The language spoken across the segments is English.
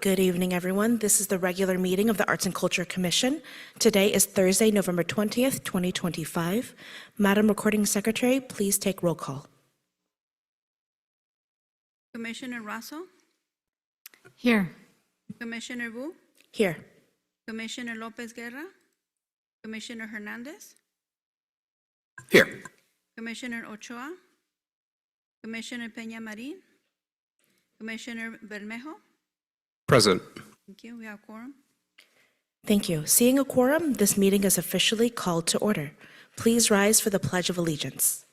Good evening, everyone. This is the regular meeting of the Arts and Culture Commission. Today is Thursday, November 20th, 2025. Madam Recording Secretary, please take roll call. Commissioner Russell, Here. Commissioner Wu, Here. Commissioner Lopez Guerra, Commissioner Hernandez, Here. Commissioner Ochoa, Commissioner Peña Marin, Commissioner Bermejo. Present. Thank you. We have quorum. Thank you. Seeing a quorum, this meeting is officially called to order. Please rise for the Pledge of Allegiance.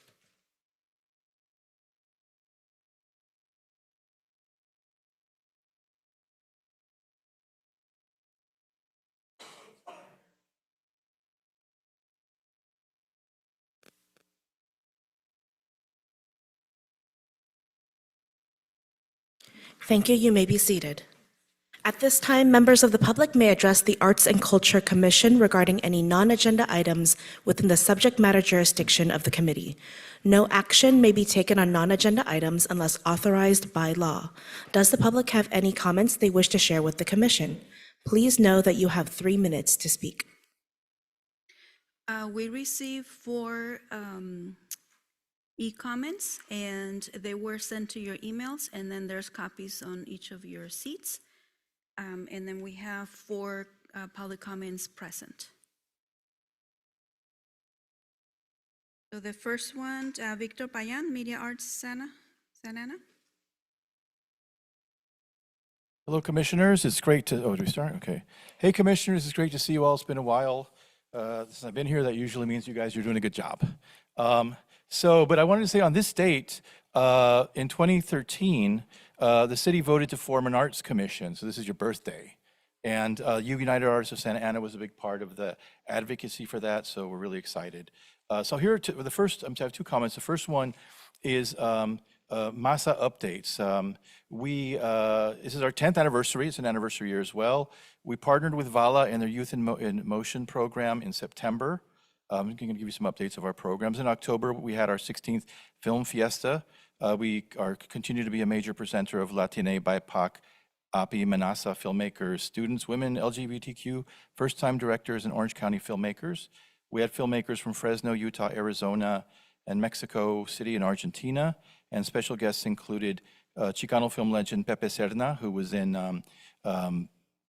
Thank you. You may be seated. At this time, members of the public may address the Arts and Culture Commission regarding any non-agenda items within the subject matter jurisdiction of the committee. No action may be taken on non-agenda items unless authorized by law. Does the public have any comments they wish to share with the commission? Please know that you have 3 minutes to speak. We received 4 e-comments, and they were sent to your emails, and then there's copies on each of your seats. And then we have 4 public comments present. So the first one, Victor Payan, Media Arts Santa Ana. Hello, commissioners. It's great to, do we start? Okay. Hey, commissioners, it's great to see you all. It's been a while since I've been here. That usually means you guys are doing a good job. But I wanted to say on this date, in 2013, the city voted to form an arts commission. So this is your birthday. And United Artists of Santa Ana was a big part of the advocacy for that. So we're really excited. So here are the first, I have 2 comments. The first one is MASA updates. This is our 10th anniversary. It's an anniversary year as well. We partnered with VALA and their Youth in Motion program in September. I'm going to give you some updates of our programs. In October, we had our 16th Film Fiesta. We continue to be a major presenter of Latine, BIPOC, API, Manasa filmmakers, students, women, LGBTQ, first-time directors, and Orange County filmmakers. We had filmmakers from Fresno, Utah, Arizona, and Mexico City and Argentina. And special guests included Chicano film legend Pepe Serna, who was in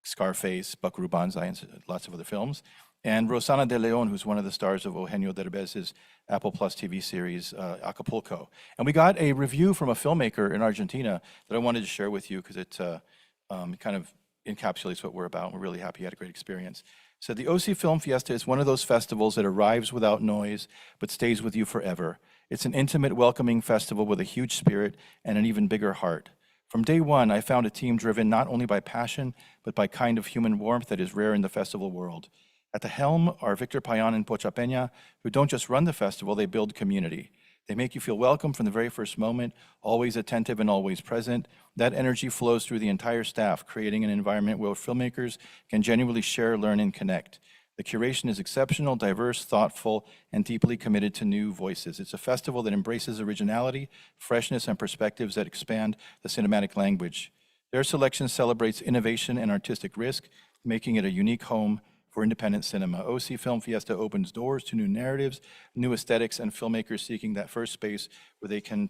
Scarface, Buckaroo Banzai, and lots of other films. And Rosana de Leon, who's one of the stars of Eugenio Derbez's Apple Plus TV series, Acapulco. And we got a review from a filmmaker in Argentina that I wanted to share with you because it kind of encapsulates what we're about. We're really happy he had a great experience. So the OC Film Fiesta is one of those festivals that arrives without noise, but stays with you forever. It's an intimate, welcoming festival with a huge spirit and an even bigger heart. From day one, I found a team driven not only by passion, but by kind of human warmth that is rare in the festival world. At the helm are Victor Payan and Pocha Peña, who don't just run the festival, they build community. They make you feel welcome from the very first moment, always attentive and always present. That energy flows through the entire staff, creating an environment where filmmakers can genuinely share, learn, and connect. The curation is exceptional, diverse, thoughtful, and deeply committed to new voices. It's a festival that embraces originality, freshness, and perspectives that expand the cinematic language. Their selection celebrates innovation and artistic risk, making it a unique home for independent cinema. OC Film Fiesta opens doors to new narratives, new aesthetics, and filmmakers seeking that first space where they can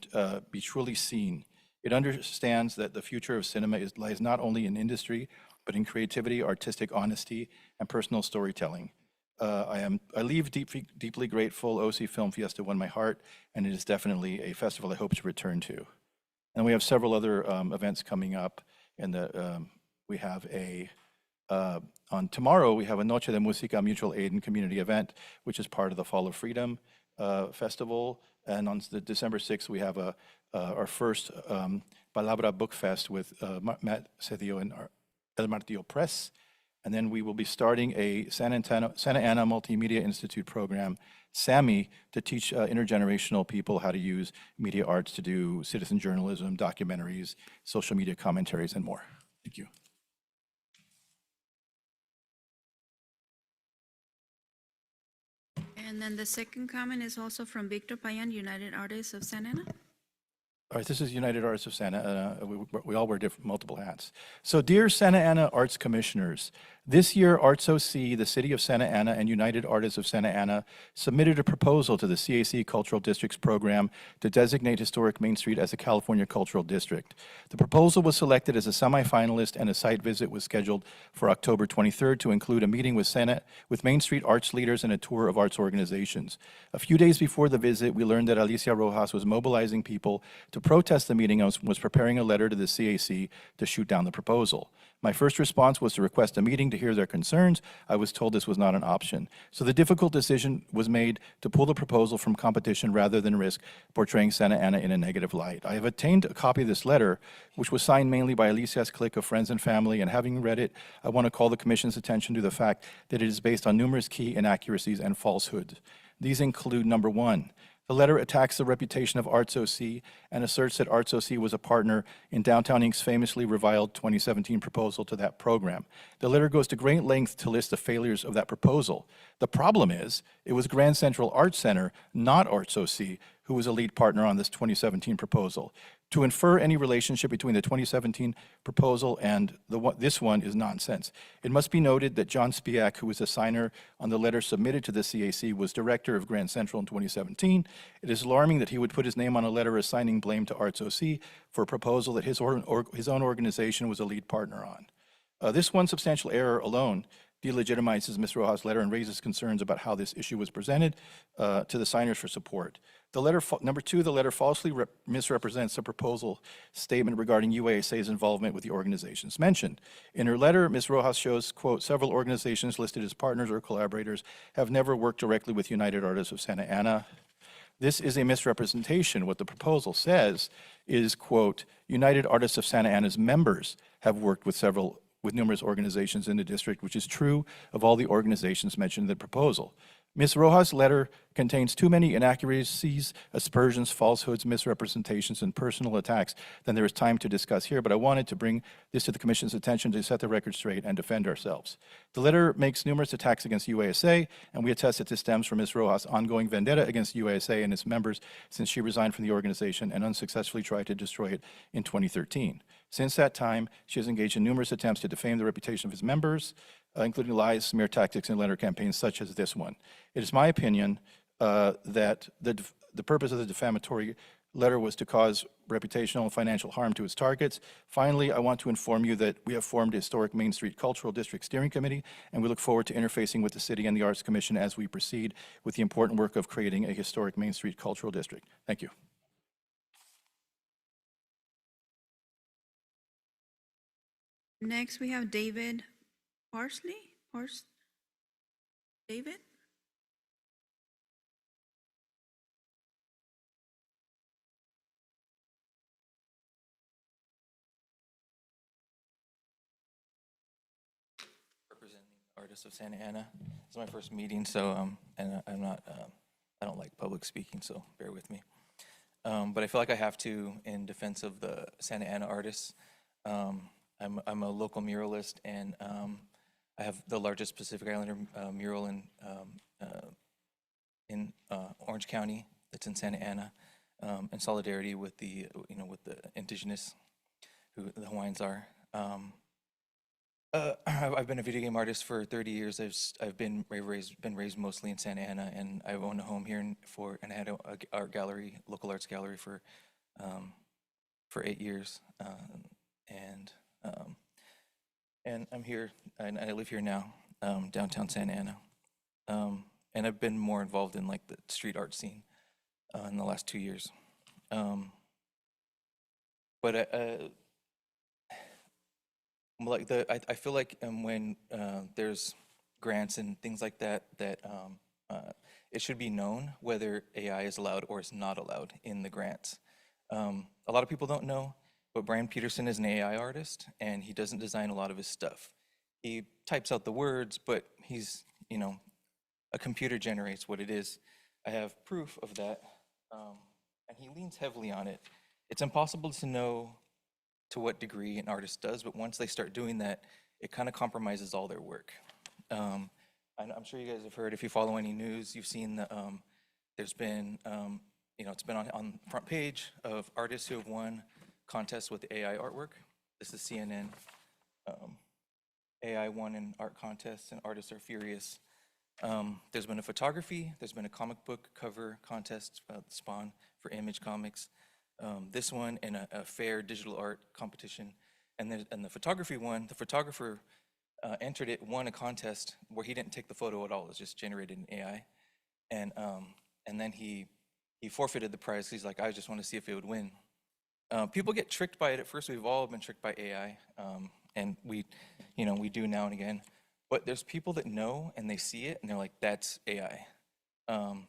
be truly seen. It understands that the future of cinema lies not only in industry, but in creativity, artistic honesty, and personal storytelling. I leave deeply grateful. OC Film Fiesta won my heart, and it is definitely a festival I hope to return to. And we have several other events coming up, and we have on tomorrow, we have a Noche de Música mutual aid and community event, which is part of the Fall of Freedom Festival. And on December 6th, we have our first Palabra Book Fest with Matt Cedillo and El Martillo Press. And then we will be starting a Santa Ana Multimedia Institute program, SAMI, to teach intergenerational people how to use media arts to do citizen journalism, documentaries, social media commentaries, and more. Thank you. And then the second comment is also from Victor Payan, United Artists of Santa Ana. All right, this is United Artists of Santa Ana. We all wear multiple hats. So dear Santa Ana Arts Commissioners, this year Arts OC, the City of Santa Ana, and United Artists of Santa Ana submitted a proposal to the CAC Cultural Districts Program to designate historic Main Street as a California Cultural District. The proposal was selected as a semifinalist, and a site visit was scheduled for October 23rd to include a meeting with Main Street arts leaders and a tour of arts organizations. A few days before the visit, we learned that Alicia Rojas was mobilizing people to protest the meeting and was preparing a letter to the CAC to shoot down the proposal. My first response was to request a meeting to hear their concerns. I was told this was not an option. So the difficult decision was made to pull the proposal from competition rather than risk portraying Santa Ana in a negative light. I have obtained a copy of this letter, which was signed mainly by Alicia's clique of friends and family, and having read it, I want to call the Commission's attention to the fact that it is based on numerous key inaccuracies and falsehoods. These include, number one, the letter attacks the reputation of Arts OC and asserts that Arts OC was a partner in Downtown Inc.'s famously reviled 2017 proposal to that program. The letter goes to great length to list the failures of that proposal. The problem is, it was Grand Central Arts Center, not Arts OC, who was a lead partner on this 2017 proposal. To infer any relationship between the 2017 proposal and this one is nonsense. It must be noted that John Spiak, who was a signer on the letter submitted to the CAC, was director of Grand Central in 2017. It is alarming that he would put his name on a letter assigning blame to Arts OC for a proposal that his own organization was a lead partner on. This one substantial error alone delegitimizes Ms. Rojas' letter and raises concerns about how this issue was presented to the signers for support. The letter, number two, the letter falsely misrepresents the proposal statement regarding UASA's involvement with the organizations mentioned. In her letter, Ms. Rojas shows, quote, several organizations listed as partners or collaborators have never worked directly with United Artists of Santa Ana. This is a misrepresentation. What the proposal says is, quote, United Artists of Santa Ana's members have worked with numerous organizations in the district, which is true of all the organizations mentioned in the proposal. Ms. Rojas' letter contains too many inaccuracies, aspersions, falsehoods, misrepresentations, and personal attacks than there is time to discuss here, but I wanted to bring this to the Commission's attention to set the record straight and defend ourselves. The letter makes numerous attacks against UASA, and we attest that this stems from Ms. Rojas' ongoing vendetta against UASA and its members since she resigned from the organization and unsuccessfully tried to destroy it in 2013. Since that time, she has engaged in numerous attempts to defame the reputation of its members, including lies, smear tactics, and letter campaigns such as this one. It is my opinion that the purpose of the defamatory letter was to cause reputational and financial harm to its targets. Finally, I want to inform you that we have formed a Historic Main Street Cultural District Steering Committee, and we look forward to interfacing with the City and the Arts Commission as we proceed with the important work of creating a historic Main Street Cultural District. Thank you. Next, we have David Parsley. David? Representing Artists of Santa Ana. It's my first meeting, so and I'm not I don't like public speaking, so bear with me. But I feel like I have to in defense of the Santa Ana artists. I'm a local muralist, and I have the largest Pacific Islander mural in Orange County that's in Santa Ana, in solidarity with the with the indigenous, who the Hawaiians are. I've been a video game artist for 30 years. I've been raised mostly in Santa Ana, and I own a home here and I had a art gallery, local arts gallery for 8 years, and I'm here, and I live here now, downtown Santa Ana, and I've been more involved in like the street art scene in the last 2 years, but I feel like when there's grants and things like that it should be known whether AI is allowed or is not allowed in the grants. A lot of people don't know, but Brian Peterson is an AI artist, and he doesn't design a lot of his stuff. He types out the words, but he's, a computer generates what it is. I have proof of that, and he leans heavily on it. It's impossible to know to what degree an artist does, but once they start doing that, it kind of compromises all their work. And I'm sure you guys have heard, if you follow any news, you've seen that there's been it's been on front page of artists who have won contests with AI artwork. This is CNN. AI won an art contest and artists are furious. There's been a photography, there's been a comic book cover contest, Spawn for Image Comics. This one and a fair digital art competition. And the photography one, the photographer entered it, won a contest where he didn't take the photo at all, it was just generated in AI. And then he forfeited the prize. He's like, I just want to see if it would win. People get tricked by it at first. We've all been tricked by AI, and we do now and again. But there's people that know and they see it and they're like, that's AI.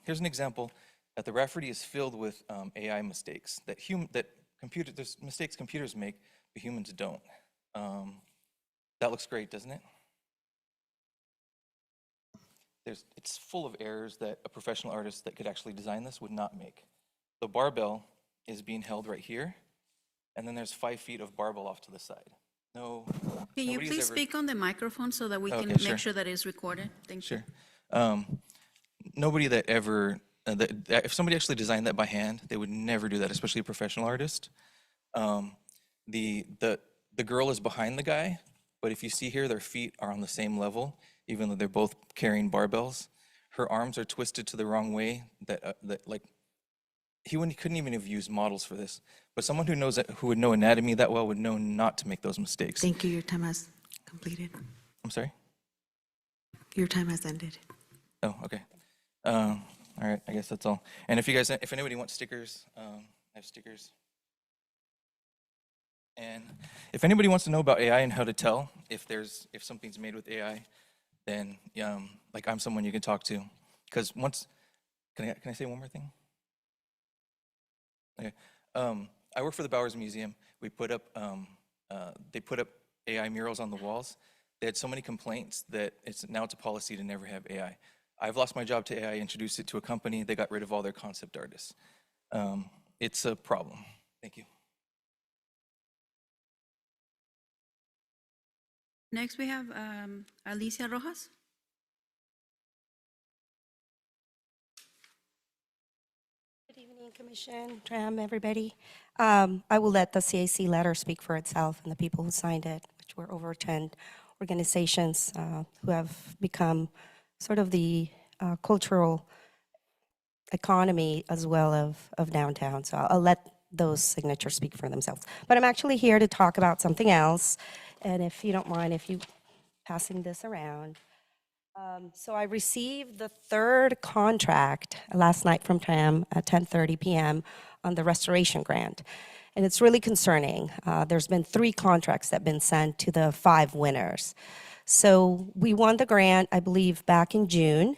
Here's an example that the Rafferty is filled with AI mistakes there's mistakes computers make, but humans don't. That looks great, doesn't it? It's full of errors that a professional artist that could actually design this would not make. The barbell is being held right here, and then there's 5 feet of barbell off to the side. Can you nobody's please ever- speak on the microphone so that we can Okay, sure. make sure that it's recorded? Thank you. Sure. Nobody that ever, if somebody actually designed that by hand, they would never do that, especially a professional artist. The girl is behind the guy, but if you see here, their feet are on the same level, even though they're both carrying barbells. Her arms are twisted to the wrong way. Couldn't even have used models for this. But someone who would know anatomy that well would know not to make those mistakes. Thank you. Your time has completed. I'm sorry? Your time has ended. Oh, okay. All right, I guess that's all. And if anybody wants stickers, I have stickers. And if anybody wants to know about AI and how to tell if something's made with AI, then I'm someone you can talk to. Because can I say one more thing? Okay. I work for the Bowers Museum. They put up AI murals on the walls. They had so many complaints that now it's a policy to never have AI. I've lost my job to AI, introduced it to a company. They got rid of all their concept artists. It's a problem. Thank you. Next, we have Alicia Rojas. Good evening, Commission, Tram, everybody. I will let the CAC letter speak for itself and the people who signed it, which were over 10 organizations who have become sort of the cultural economy as well of downtown. So I'll let those signatures speak for themselves. But I'm actually here to talk about something else. And if you don't mind, if you passing this around. So I received the 3rd contract last night from TRAM at 10:30 p.m. on the restoration grant. And it's really concerning. There's been 3 contracts that have been sent to the 5 winners. So we won the grant, I believe, back in June.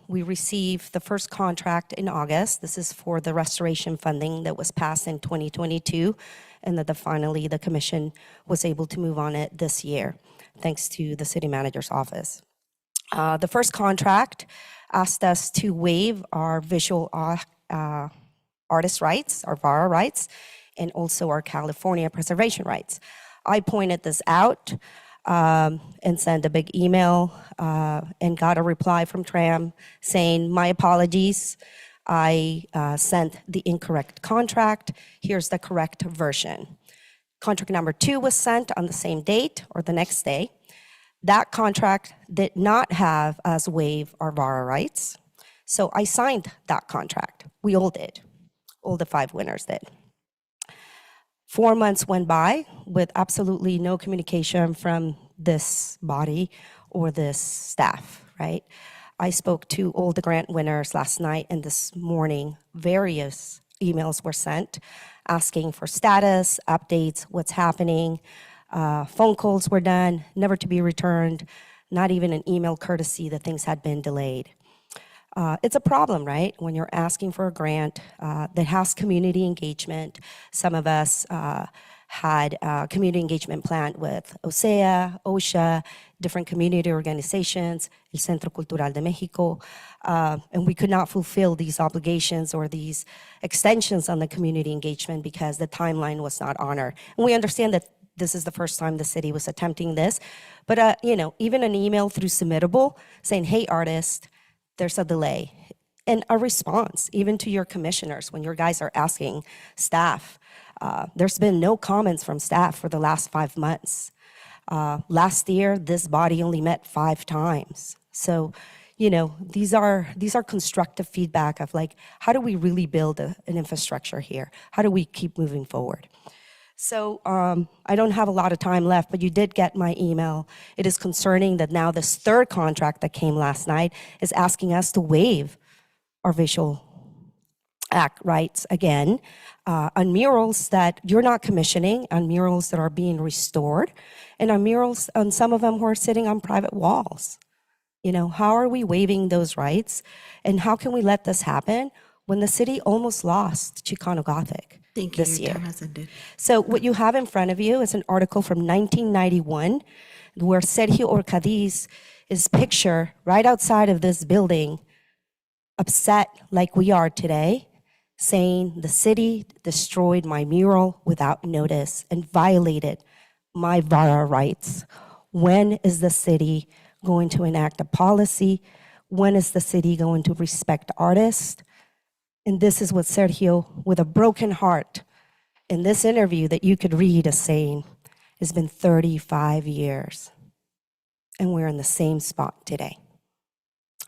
We received the first contract in August. This is for the restoration funding that was passed in 2022, and that finally the commission was able to move on it this year, thanks to the city manager's office. The first contract asked us to waive our visual artist rights, our VARA rights, and also our California preservation rights. I pointed this out and sent a big email and got a reply from TRAM saying, my apologies, I sent the incorrect contract. Here's the correct version. Contract number 2 was sent on the same date or the next day. That contract did not have us waive our VARA rights. So I signed that contract. We all did. All the 5 winners did. 4 months went by with absolutely no communication from this body or this staff, right? I spoke to all the grant winners last night and this morning. Various emails were sent asking for status, updates, what's happening. Phone calls were done, never to be returned, not even an email courtesy that things had been delayed. It's a problem, right? When you're asking for a grant that has community engagement. Some of us had a community engagement plan with OSEA, OSHA, different community organizations, El Centro Cultural de Mexico, and we could not fulfill these obligations or these extensions on the community engagement because the timeline was not honored. And we understand that this is the first time the city was attempting this, but even an email through Submittable saying, hey, artist, there's a delay. and a response, even to your commissioners, when your guys are asking staff. There's been no comments from staff for the last 5 months. Last year, this body only met 5 times. So, you know, these are constructive feedback of like, how do we really build an infrastructure here? How do we keep moving forward? So I don't have a lot of time left, but you did get my email. It is concerning that now this third contract that came last night is asking us to waive our visual act rights again on murals that you're not commissioning, on murals that are being restored, and on murals, on some of them who are sitting on private walls. You know, how are we waiving those rights? And how can we let this happen when the city almost lost Chicano Gothic Thank you. this Your year? time has ended. So what you have in front of you is an article from 1991 where Sergio Orcadiz is pictured right outside of this building, upset like we are today, saying the city destroyed my mural without notice and violated my VARA rights. When is the city going to enact a policy? When is the city going to respect artists? And this is what Sergio, with a broken heart, in this interview that you could read, is saying, it's been 35 years, and we're in the same spot today.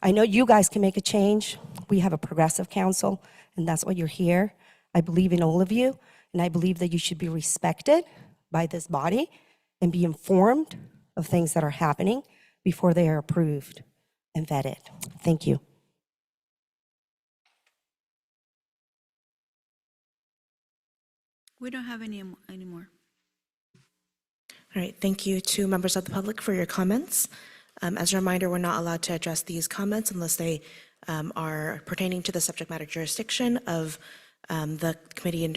I know you guys can make a change. We have a progressive council, and that's why you're here. I believe in all of you, and I believe that you should be respected by this body and be informed of things that are happening before they are approved and vetted. Thank you. We don't have any more. All right, thank you to members of the public for your comments. As a reminder, we're not allowed to address these comments unless they are pertaining to the subject matter jurisdiction of the committee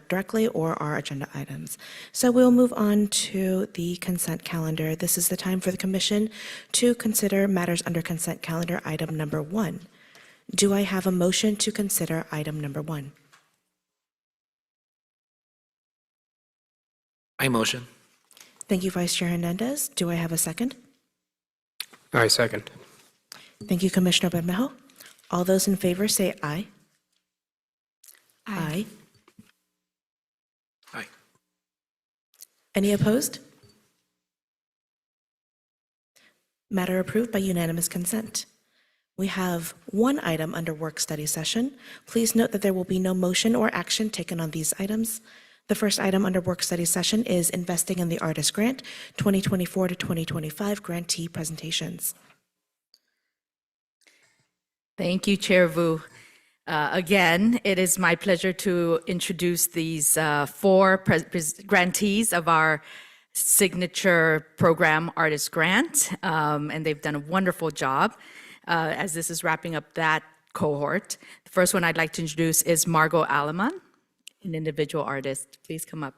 directly or our agenda items. So we'll move on to the consent calendar. This is the time for the commission to consider matters under consent calendar item number 1. Do I have a motion to consider item number 1? I motion. Thank you, Vice Chair Hernandez. Do I have a second? I second. Thank you, Commissioner Bermejo. All those in favor say aye. Aye. Aye. Any opposed? Matter approved by unanimous consent. We have one item under work study session. Please note that there will be no motion or action taken on these items. The first item under work study session is Investing in the Artist Grant 2024 to 2025 grantee presentations. Thank you, Chair Vu. Again, it is my pleasure to introduce these 4 grantees of our signature program, Artist Grant, and they've done a wonderful job as this is wrapping up that cohort. The first one I'd like to introduce is Margot Alaman, an individual artist. Please come up.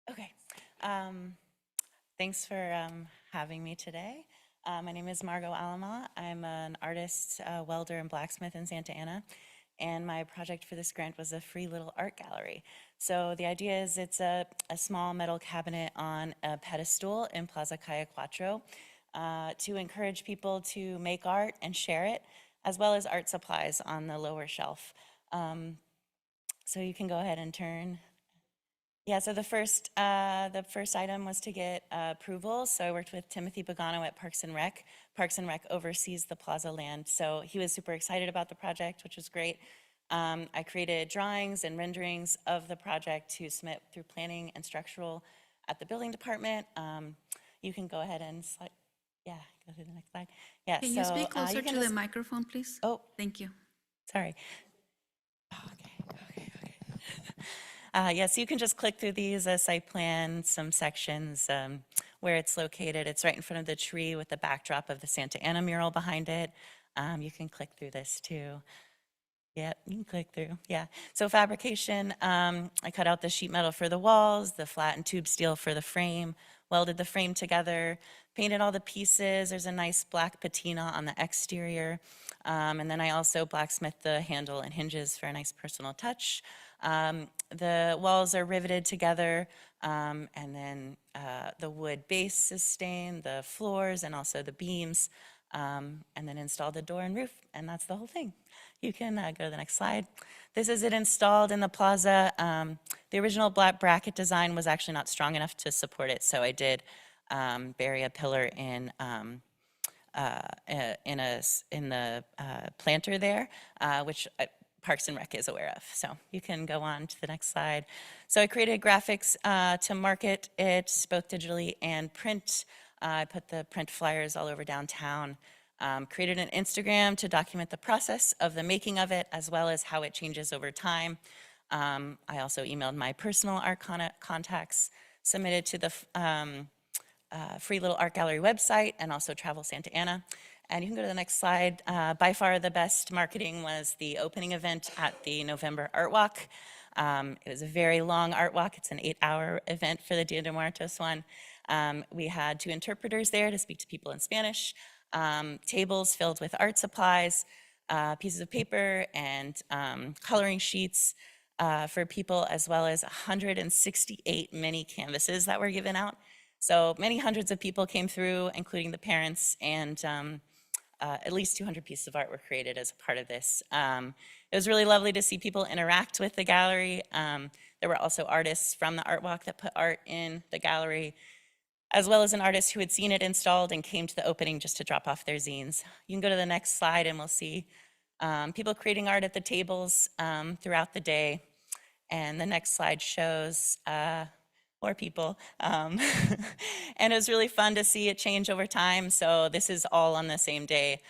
Okay. Thanks for having me today. My name is Margot Alama. I'm an artist, welder, and blacksmith in Santa Ana. And my project for this grant was a free little art gallery. So the idea is it's a small metal cabinet on a pedestal in Plaza Calle Cuatro to encourage people to make art and share it, as well as art supplies on the lower shelf. So you can go ahead and turn. Yeah, so the first item was to get approval. So I worked with Timothy Pagano at Parks and Rec. Parks and Rec oversees the plaza land. So he was super excited about the project, which was great. I created drawings and renderings of the project to submit through planning and structural at the building department. You can go ahead and slide. Yeah, go to the next slide. Yeah, Can you speak closer to the microphone, please? Oh, Thank you. sorry. Okay. Yes, you can just click through these site plan, some sections where it's located. It's right in front of the tree with the backdrop of the Santa Ana mural behind it. You can click through this too. Yeah, you can click through. Yeah. So fabrication, I cut out the sheet metal for the walls, the flat and tube steel for the frame, welded the frame together, painted all the pieces. There's a nice black patina on the exterior. And then I also blacksmithed the handle and hinges for a nice personal touch. The walls are riveted together, and then the wood base is stained, the floors, and also the beams, and then installed the door and roof, and that's the whole thing. You can go to the next slide. This is it installed in the plaza. The original black bracket design was actually not strong enough to support it, so I did bury a pillar in the planter there, which Parks and Rec is aware of. So you can go on to the next slide. So I created graphics to market it both digitally and print. I put the print flyers all over downtown. Created an Instagram to document the process of the making of it, as well as how it changes over time. I also emailed my personal art contacts, submitted to the Free Little Art Gallery website, and also Travel Santa Ana. And you can go to the next slide. By far the best marketing was the opening event at the November Art Walk. It was a very long art walk. It's an 8-hour event for the Dia de Muertos one. We had 2 interpreters there to speak to people in Spanish, tables filled with art supplies, pieces of paper, and coloring sheets for people, as well as 168 mini canvases that were given out. So many hundreds of people came through, including the parents, and at least 200 pieces of art were created as a part of this. It was really lovely to see people interact with the gallery. There were also artists from the Art Walk that put art in the gallery, as well as an artist who had seen it installed and came to the opening just to drop off their zines. You can go to the next slide and we'll see people creating art at the tables throughout the day. And the next slide shows more people. And it was really fun to see it change over time. So this is all on the same day,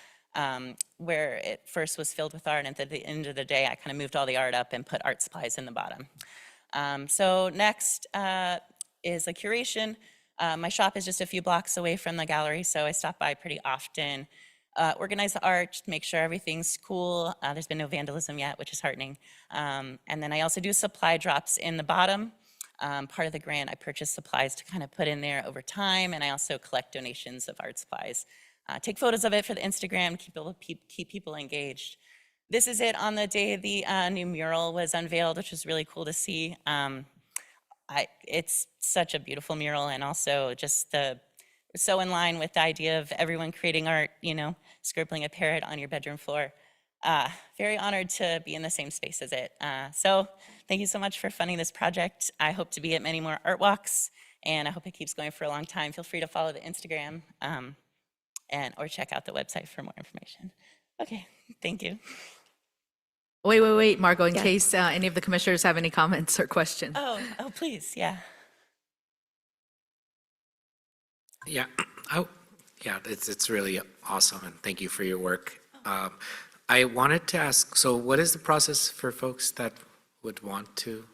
where it first was filled with art, and at the end of the day, I kind of moved all the art up and put art supplies in the bottom. So next is a curation. My shop is just a few blocks away from the gallery, so I stop by pretty often, organize the art, make sure everything's cool. There's been no vandalism yet, which is heartening. And then I also do supply drops in the bottom. Part of the grant, I purchase supplies to kind of put in there over time, and I also collect donations of art supplies. Take photos of it for the Instagram, keep people engaged. This is it on the day the new mural was unveiled, which was really cool to see. It's such a beautiful mural, and also just so in line with the idea of everyone creating art, you know, scribbling a parrot on your bedroom floor. Very honored to be in the same space as it. So thank you so much for funding this project. I hope to be at many more art walks, and I hope it keeps going for a long time. Feel free to follow the Instagram or check out the website for more information. Okay, thank you. Wait, Margot, in case any of the commissioners have any comments or questions. Oh, please, yeah. Yeah, it's really awesome, and thank you for your work. I wanted to ask, so what is the process for folks that would want to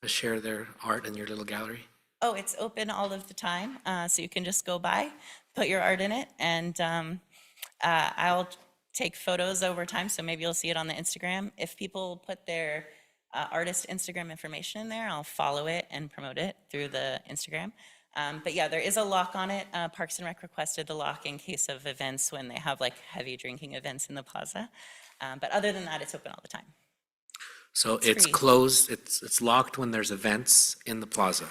share their art in your little gallery? Oh, it's open all of the time, so you can just go by, put your art in it, and I'll take photos over time, so maybe you'll see it on the Instagram. If people put their artist Instagram information in there, I'll follow it and promote it through the Instagram. But yeah, there is a lock on it. Parks and Rec requested the lock in case of events when they have like heavy drinking events in the plaza. But other than that, it's open all the time. So it's free. closed, it's locked when there's events in the plaza?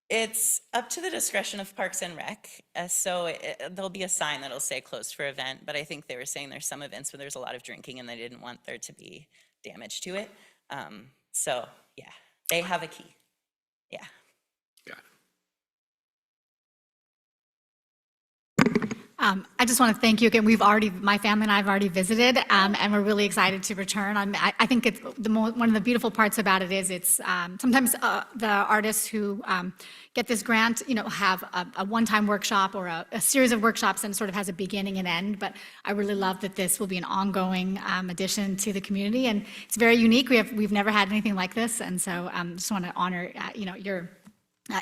It's up to the discretion of Parks and Rec. So there'll be a sign that'll say closed for event, but I think they were saying there's some events where there's a lot of drinking and they didn't want there to be damage to it. So yeah, they have a key. Yeah. Got it. I just want to thank you again. My family and I have already visited, and we're really excited to return. I think it's one of the beautiful parts about it is it's sometimes the artists who get this grant, you know, have a one-time workshop or a series of workshops and sort of has a beginning and end. But I really love that this will be an ongoing addition to the community, and it's very unique. We've never had anything like this, and so just want to honor you know, your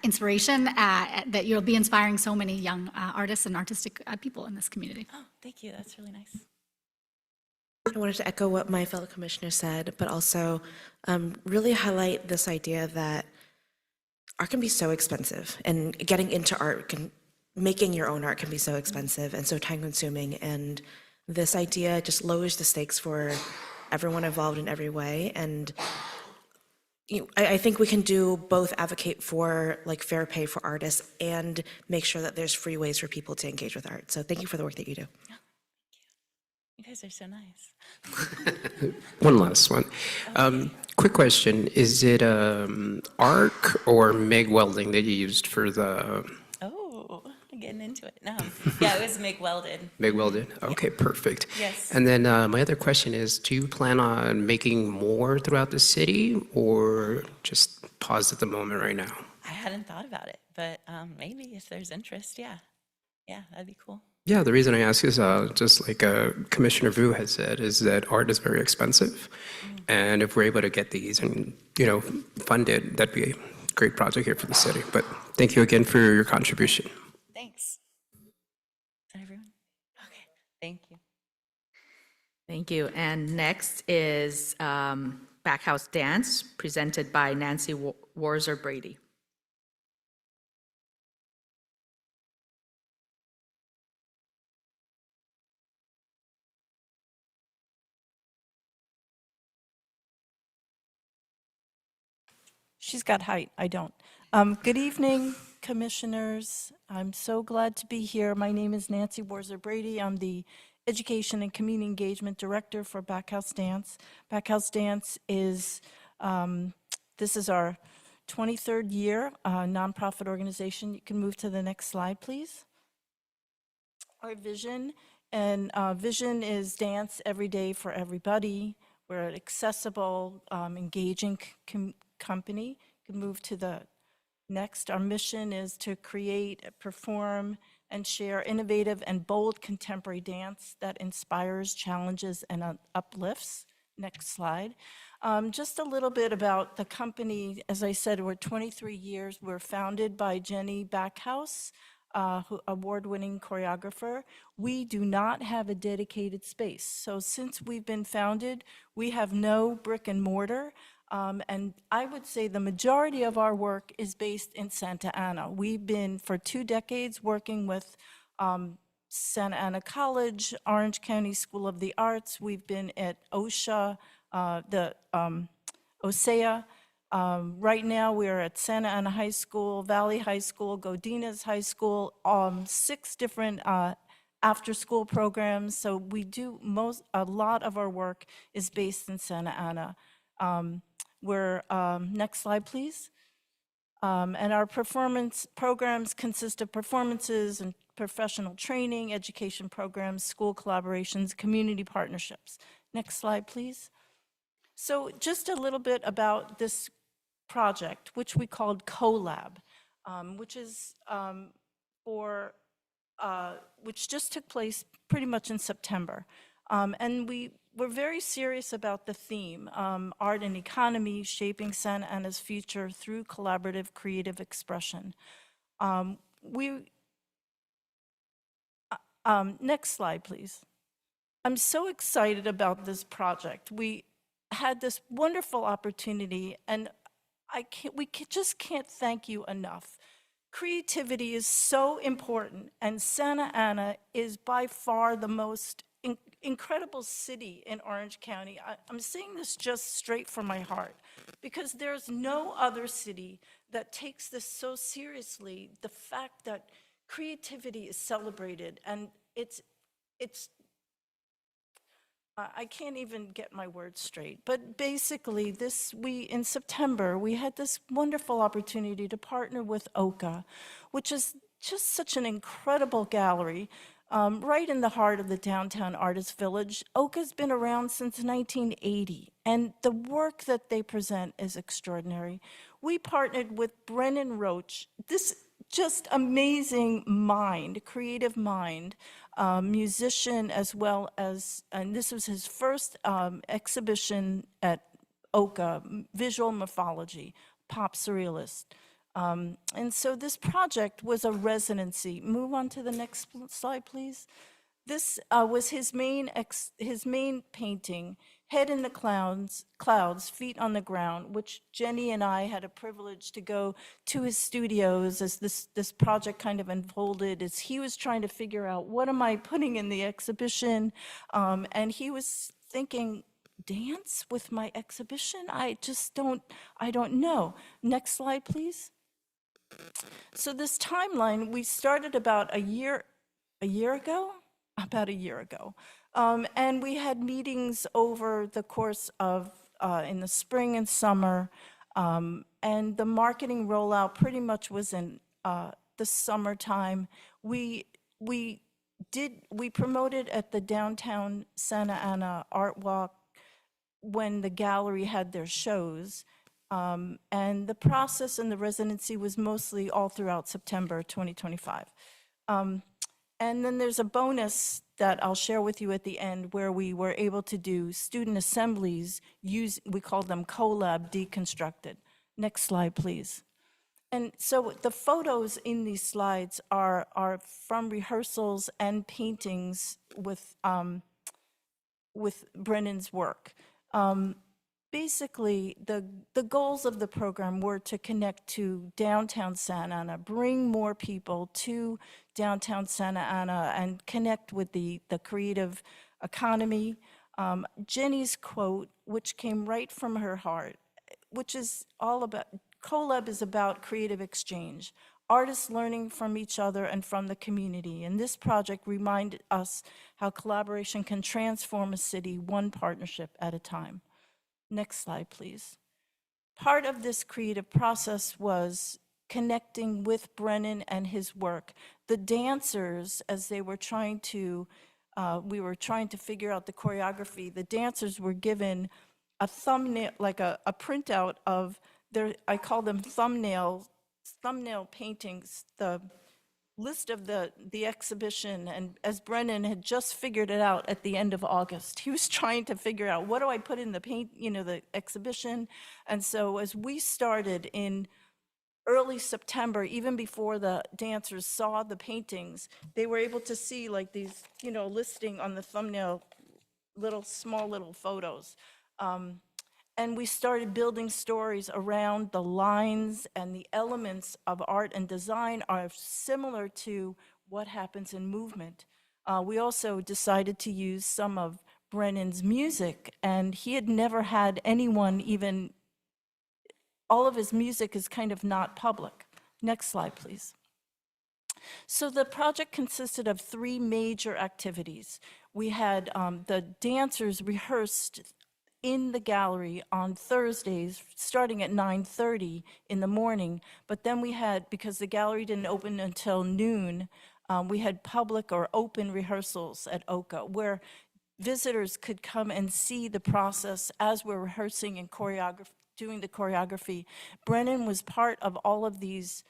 inspiration, that you'll be inspiring so many young artists and artistic people in this community. Oh, thank you. That's really nice. I wanted to echo what my fellow commissioner said, but also really highlight this idea that art can be so expensive, and getting into art making your own art can be so expensive and so time consuming. And this idea just lowers the stakes for everyone involved in every way. And I think we can do both advocate for like fair pay for artists and make sure that there's free ways for people to engage with art. So thank you for the work that you do. You guys are so nice. One last one. Quick question. Is it arc or MIG welding that you used for the Oh, getting into it. No. Yeah, it was MIG welded. MIG welded? Okay, perfect. Yes. And then my other question is, do you plan on making more throughout the city or just paused at the moment right now? I hadn't thought about it, but maybe if there's interest, yeah. Yeah, that'd be cool. Yeah, the reason I ask is just like Commissioner Vu has said, is that art is very expensive. And if we're able to get these and, fund it, that'd be a great project here for the city. But thank you again for your contribution. Thanks. Is that everyone? Okay, thank you. Thank you. And next is Backhouse Dance, presented by Nancy Warzer Brady. She's got height, I don't. Good evening, commissioners. I'm so glad to be here. My name is Nancy Warzer Brady. I'm the Education and Community Engagement Director for Backhouse Dance. Backhouse Dance is, this is our 23rd year, nonprofit organization. You can move to the next slide, please. Our vision, and vision is dance every day for everybody. We're an accessible, engaging company. You can move to the next. Our mission is to create, perform, and share innovative and bold contemporary dance that inspires, challenges, and uplifts. Next slide. Just a little bit about the company. As I said, we're 23 years. We're founded by Jenny Backhouse, award-winning choreographer. We do not have a dedicated space. So since we've been founded, we have no brick and mortar. And I would say the majority of our work is based in Santa Ana. We've been for 2 decades working with Santa Ana College, Orange County School of the Arts. We've been at OSHA, OSEA. Right now, we're at Santa Ana High School, Valley High School, Godinez High School, 6 different after-school programs. So we do a lot of our work is based in Santa Ana. Next slide, please. And our performance programs consist of performances and professional training, education programs, school collaborations, community partnerships. Next slide, please. So just a little bit about this project, which we called CoLab, which is which just took place pretty much in September. And we're very serious about the theme, art and economy, shaping Santa Ana's future through collaborative creative expression. Next slide, please. I'm so excited about this project. We had this wonderful opportunity, and we just can't thank you enough. Creativity is so important, and Santa Ana is by far the most incredible city in Orange County. I'm saying this just straight from my heart, because there's no other city that takes this so seriously, the fact that creativity is celebrated, and I can't even get my words straight, but basically in September, we had this wonderful opportunity to partner with OCA, which is just such an incredible gallery, right in the heart of the downtown artist village. OCA's been around since 1980, and the work that they present is extraordinary. We partnered with Brennan Roach, this just amazing mind, creative mind, musician as well as, and this was his first exhibition at OCA, visual morphology, pop surrealist. And so this project was a residency. Move on to the next slide, please. This was his main painting, Head in the Clouds, Feet on the Ground, which Jenny and I had a privilege to go to his studios as this project kind of unfolded, as he was trying to figure out, what am I putting in the exhibition? And he was thinking, dance with my exhibition? I don't know. Next slide, please. So this timeline, we started about a year ago, about a year ago. And we had meetings over the course of, in the spring and summer. And the marketing rollout pretty much was in the summertime. We promoted at the downtown Santa Ana Art Walk when the gallery had their shows. And the process and the residency was mostly all throughout September 2025. And then there's a bonus that I'll share with you at the end where we were able to do student assemblies, we call them CoLab Deconstructed. Next slide, please. And so the photos in these slides are from rehearsals and paintings with Brennan's work. Basically, the goals of the program were to connect to downtown Santa Ana, bring more people to downtown Santa Ana, and connect with the creative economy. Jenny's quote, which came right from her heart, which is all about, CoLab is about creative exchange, artists learning from each other and from the community. And this project reminded us how collaboration can transform a city one partnership at a time. Next slide, please. Part of this creative process was connecting with Brennan and his work. The dancers, as they were trying to, we were trying to figure out the choreography, the dancers were given a thumbnail, like a printout of their, I call them thumbnail paintings, the list of the exhibition. And as Brennan had just figured it out at the end of August, he was trying to figure out, what do I put in the the exhibition? And so as we started in early September, even before the dancers saw the paintings, they were able to see like these, listing on the thumbnail, small little photos. And we started building stories around the lines and the elements of art and design are similar to what happens in movement. We also decided to use some of Brennan's music, and he had never had anyone even, all of his music is kind of not public. Next slide, please. So the project consisted of 3 major activities. We had the dancers rehearsed in the gallery on Thursdays, starting at 9:30 in the morning. But then we had, because the gallery didn't open until noon, we had public or open rehearsals at OCA, where visitors could come and see the process as we're rehearsing and doing the choreography. Brennan was part of all of these,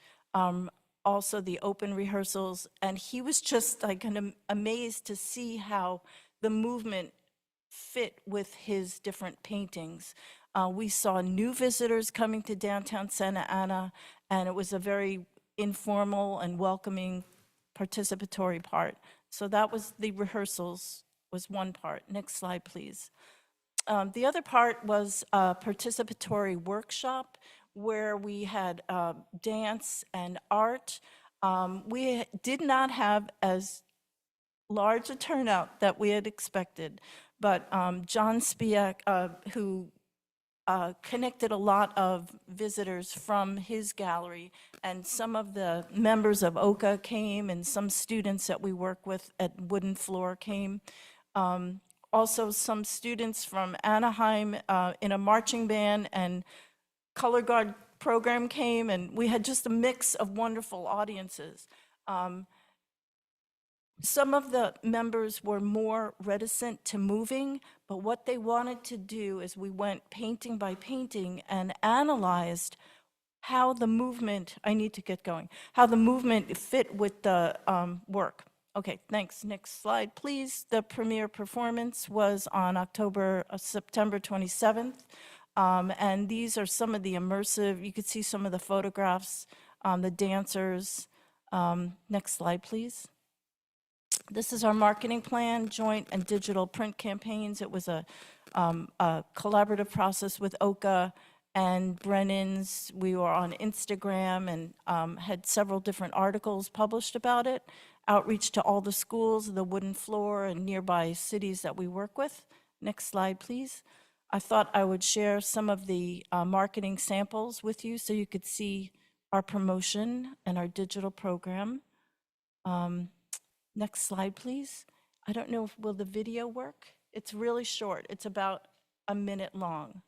also the open rehearsals, and he was just like amazed to see how the movement fit with his different paintings. We saw new visitors coming to downtown Santa Ana, and it was a very informal and welcoming participatory part. So that was the rehearsals, was one part. Next slide, please. The other part was a participatory workshop where we had dance and art. We did not have as large a turnout that we had expected, but John Spiak, who connected a lot of visitors from his gallery, and some of the members of OCA came, and some students that we work with at Wooden Floor came. Also, some students from Anaheim in a marching band and color guard program came, and we had just a mix of wonderful audiences. Some of the members were more reticent to moving, but what they wanted to do is we went painting by painting and analyzed how the movement, I need to get going, how the movement fit with the work. Okay, thanks. Next slide, please. The premiere performance was on September 27th. And these are some of the immersive, you could see some of the photographs, the dancers. Next slide, please. This is our marketing plan, joint and digital print campaigns. It was a collaborative process with OCA and Brennan's. We were on Instagram and had several different articles published about it, outreach to all the schools, the Wooden Floor, and nearby cities that we work with. Next slide, please. I thought I would share some of the marketing samples with you so you could see our promotion and our digital program. Next slide, please. I don't know if will the video work? It's really short. It's about a minute long.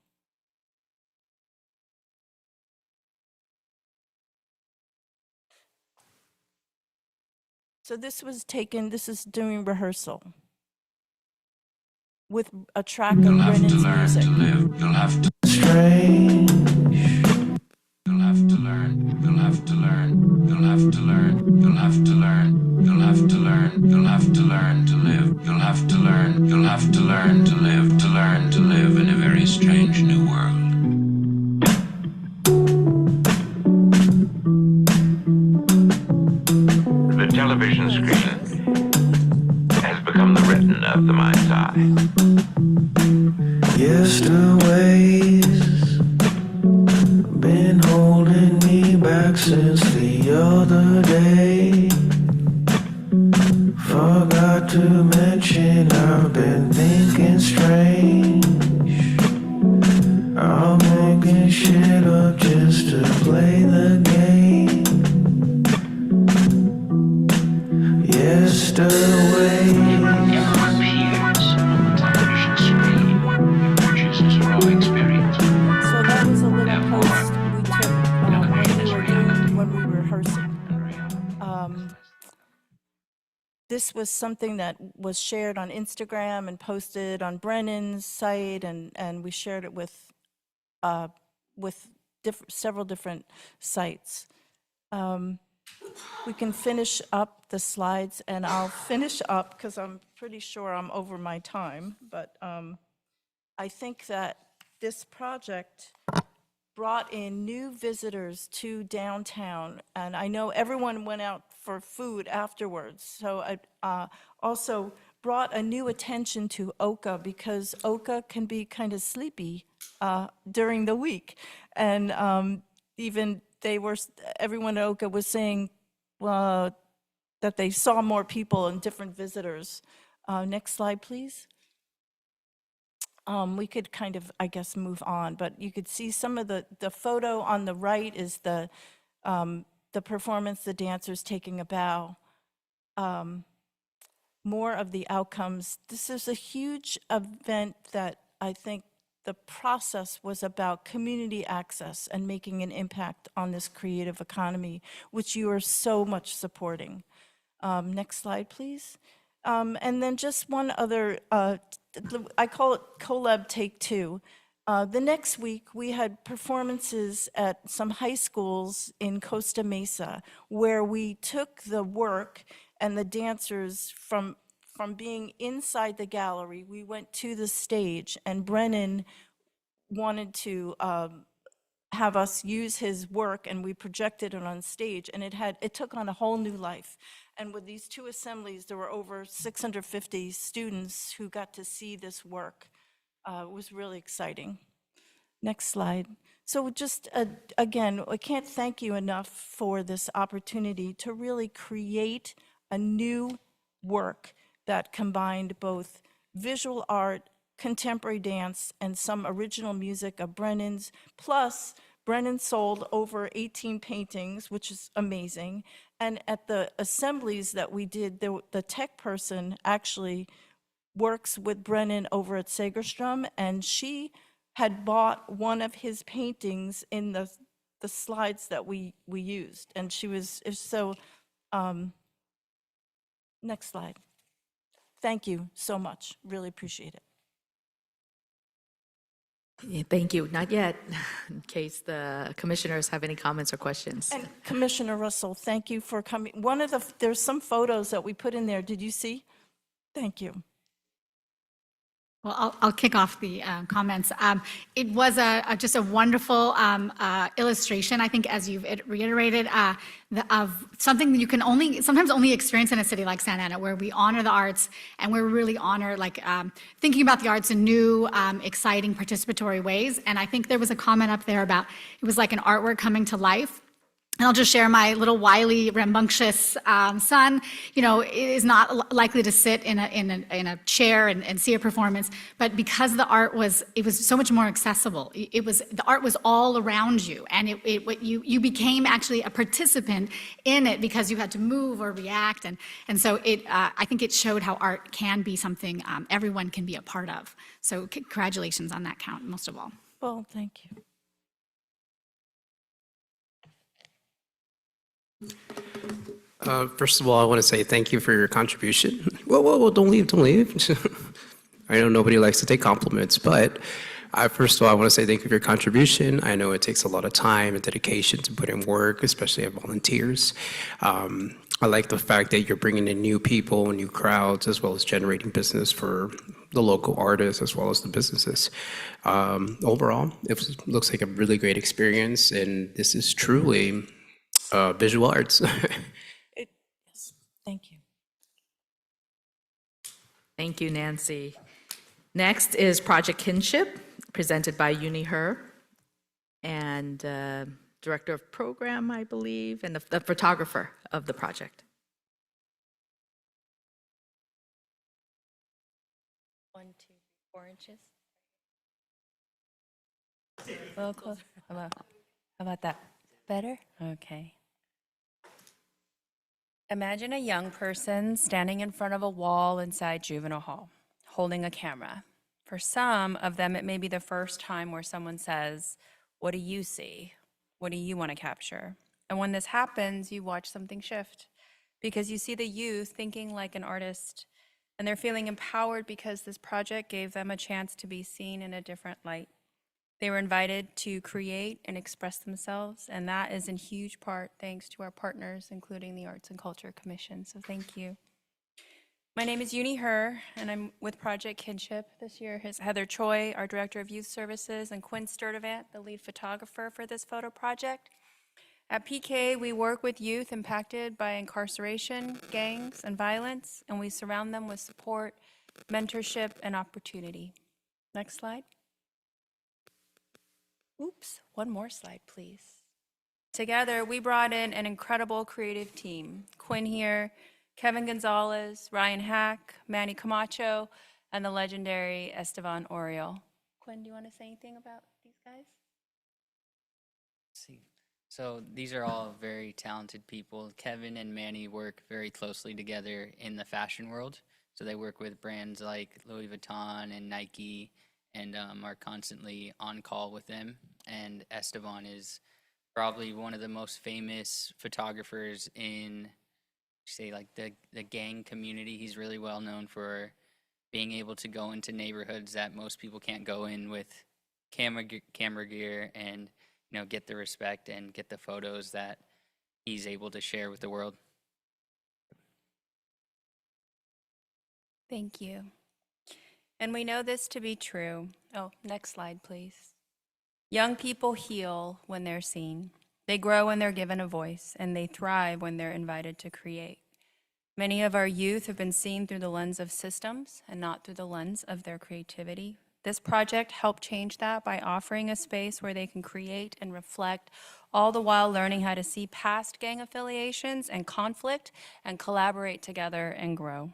So this was taken, this is during rehearsal with a track of Brennan's music. You'll have to strange. You'll have to learn. You'll have to learn. You'll have to learn. You'll have to learn. You'll have to learn. You'll have to learn to live. You'll have to learn. You'll have to learn to live. To learn to live in a very strange new world. The television screen has become the retina of the mind's eye. Yesterdays been holding me back since the other day. Forgot to mention I've been thinking strange. I'm making shit up just to play the game. Yesterday. So that was a little post we took when we were rehearsing. This was something that was shared on Instagram and posted on Brennan's site, and we shared it with several different sites. We can finish up the slides, and I'll finish up because I'm pretty sure I'm over my time, but I think that this project brought in new visitors to downtown, and I know everyone went out for food afterwards. So I also brought a new attention to Oka, because Oka can be kind of sleepy during the week. And even everyone at Oka was saying that they saw more people and different visitors. Next slide, please. We could kind of, I guess, move on, but you could see some of the photo on the right is the performance, the dancers taking a bow. More of the outcomes. This is a huge event that I think the process was about community access and making an impact on this creative economy, which you are so much supporting. Next slide, please. And then just one other, I call it Collab Take Two. The next week, we had performances at some high schools in Costa Mesa, where we took the work and the dancers from being inside the gallery, we went to the stage, and Brennan wanted to have us use his work, and we projected it on stage, and it took on a whole new life. And with these two assemblies, there were over 650 students who got to see this work. It was really exciting. Next slide. So just, again, I can't thank you enough for this opportunity to really create a new work that combined both visual art, contemporary dance, and some original music of Brennan's. Plus, Brennan sold over 18 paintings, which is amazing. And at the assemblies that we did, the tech person actually works with Brennan over at Segerstrom, and she had bought one of his paintings in the slides that we used. And she was so, next slide. Thank you so much. Really appreciate it. Yeah, thank you. Not yet, in case the commissioners have any comments or questions. And Commissioner Russell, thank you for coming. There's some photos that we put in there. Did you see? Thank you. Well, I'll kick off the comments. It was just a wonderful illustration, I think, as you've reiterated, of something that you can sometimes only experience in a city like Santa Ana, where we honor the arts and we really honor thinking about the arts in new, exciting, participatory ways. And I think there was a comment up there about it was like an artwork coming to life. And I'll just share my little wily, rambunctious son, is not likely to sit in a chair and see a performance, but because the art was so much more accessible. The art was all around you, and you became actually a participant in it because you had to move or react, and so I think it showed how art can be something everyone can be a part of. So congratulations on that count, most of all. Well, thank you. First of all, I want to say thank you for your contribution. Whoa, don't leave. I know nobody likes to take compliments, but first of all, I want to say thank you for your contribution. I know it takes a lot of time and dedication to put in work, especially as volunteers. I like the fact that you're bringing in new people, new crowds, as well as generating business for the local artists as well as the businesses. Overall, looks like a really great experience, and this is truly visual arts. Yes, thank you. Thank you, Nancy. Next is Project Kinship, presented by Uni Her, and Director of Program, I believe, and the photographer of the project. 1, 2, 4 inches. A little closer. How about that? Better? Okay. Imagine a young person standing in front of a wall inside juvenile hall, holding a camera. For some of them, it may be the first time where someone says, "What do you see? What do you want to capture?" And when this happens, you watch something shift because you see the youth thinking like an artist, and they're feeling empowered because this project gave them a chance to be seen in a different light. They were invited to create and express themselves, and that is in huge part thanks to our partners, including the Arts and Culture Commission. So thank you. My name is Uni Her, and I'm with Project Kinship. This year is Heather Choi, our Director of Youth Services, and Quinn Sturdivant, the lead photographer for this photo project. At PK, we work with youth impacted by incarceration, gangs, and violence, and we surround them with support, mentorship, and opportunity. Next slide. Oops, one more slide, please. Together, we brought in an incredible creative team. Quinn here, Kevin Gonzalez, Ryan Hack, Manny Camacho, and the legendary Esteban Oriol. Quinn, do you want to say anything about these guys? See. So these are all very talented people. Kevin and Manny work very closely together in the fashion world. So they work with brands like Louis Vuitton and Nike and are constantly on call with them. And Esteban is probably one of the most famous photographers in, say, like the gang community. He's really well known for being able to go into neighborhoods that most people can't go in with camera gear and get the respect and get the photos that he's able to share with the world. Thank you. And we know this to be true. Oh, next slide, please. Young people heal when they're seen. They grow when they're given a voice, and they thrive when they're invited to create. Many of our youth have been seen through the lens of systems and not through the lens of their creativity. This project helped change that by offering a space where they can create and reflect, all the while learning how to see past gang affiliations and conflict and collaborate together and grow.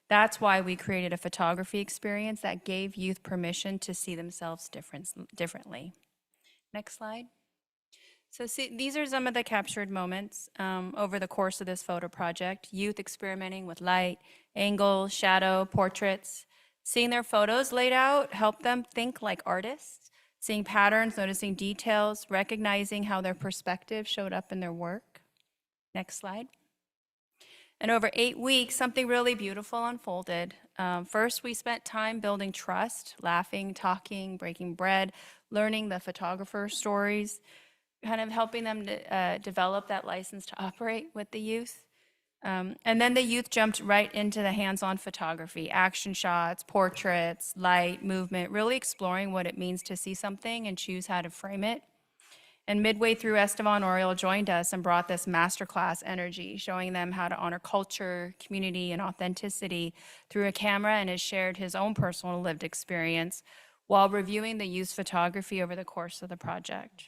That's why we created a photography experience that gave youth permission to see themselves differently. Next slide. So these are some of the captured moments over the course of this photo project. Youth experimenting with light, angle, shadow, portraits. Seeing their photos laid out helped them think like artists, seeing patterns, noticing details, recognizing how their perspective showed up in their work. Next slide. And over 8 weeks, something really beautiful unfolded. First, we spent time building trust, laughing, talking, breaking bread, learning the photographer's stories, kind of helping them to develop that license to operate with the youth. And then the youth jumped right into the hands-on photography, action shots, portraits, light, movement, really exploring what it means to see something and choose how to frame it. And midway through, Esteban Oriol joined us and brought this masterclass energy, showing them how to honor culture, community, and authenticity through a camera, and has shared his own personal lived experience while reviewing the youth's photography over the course of the project.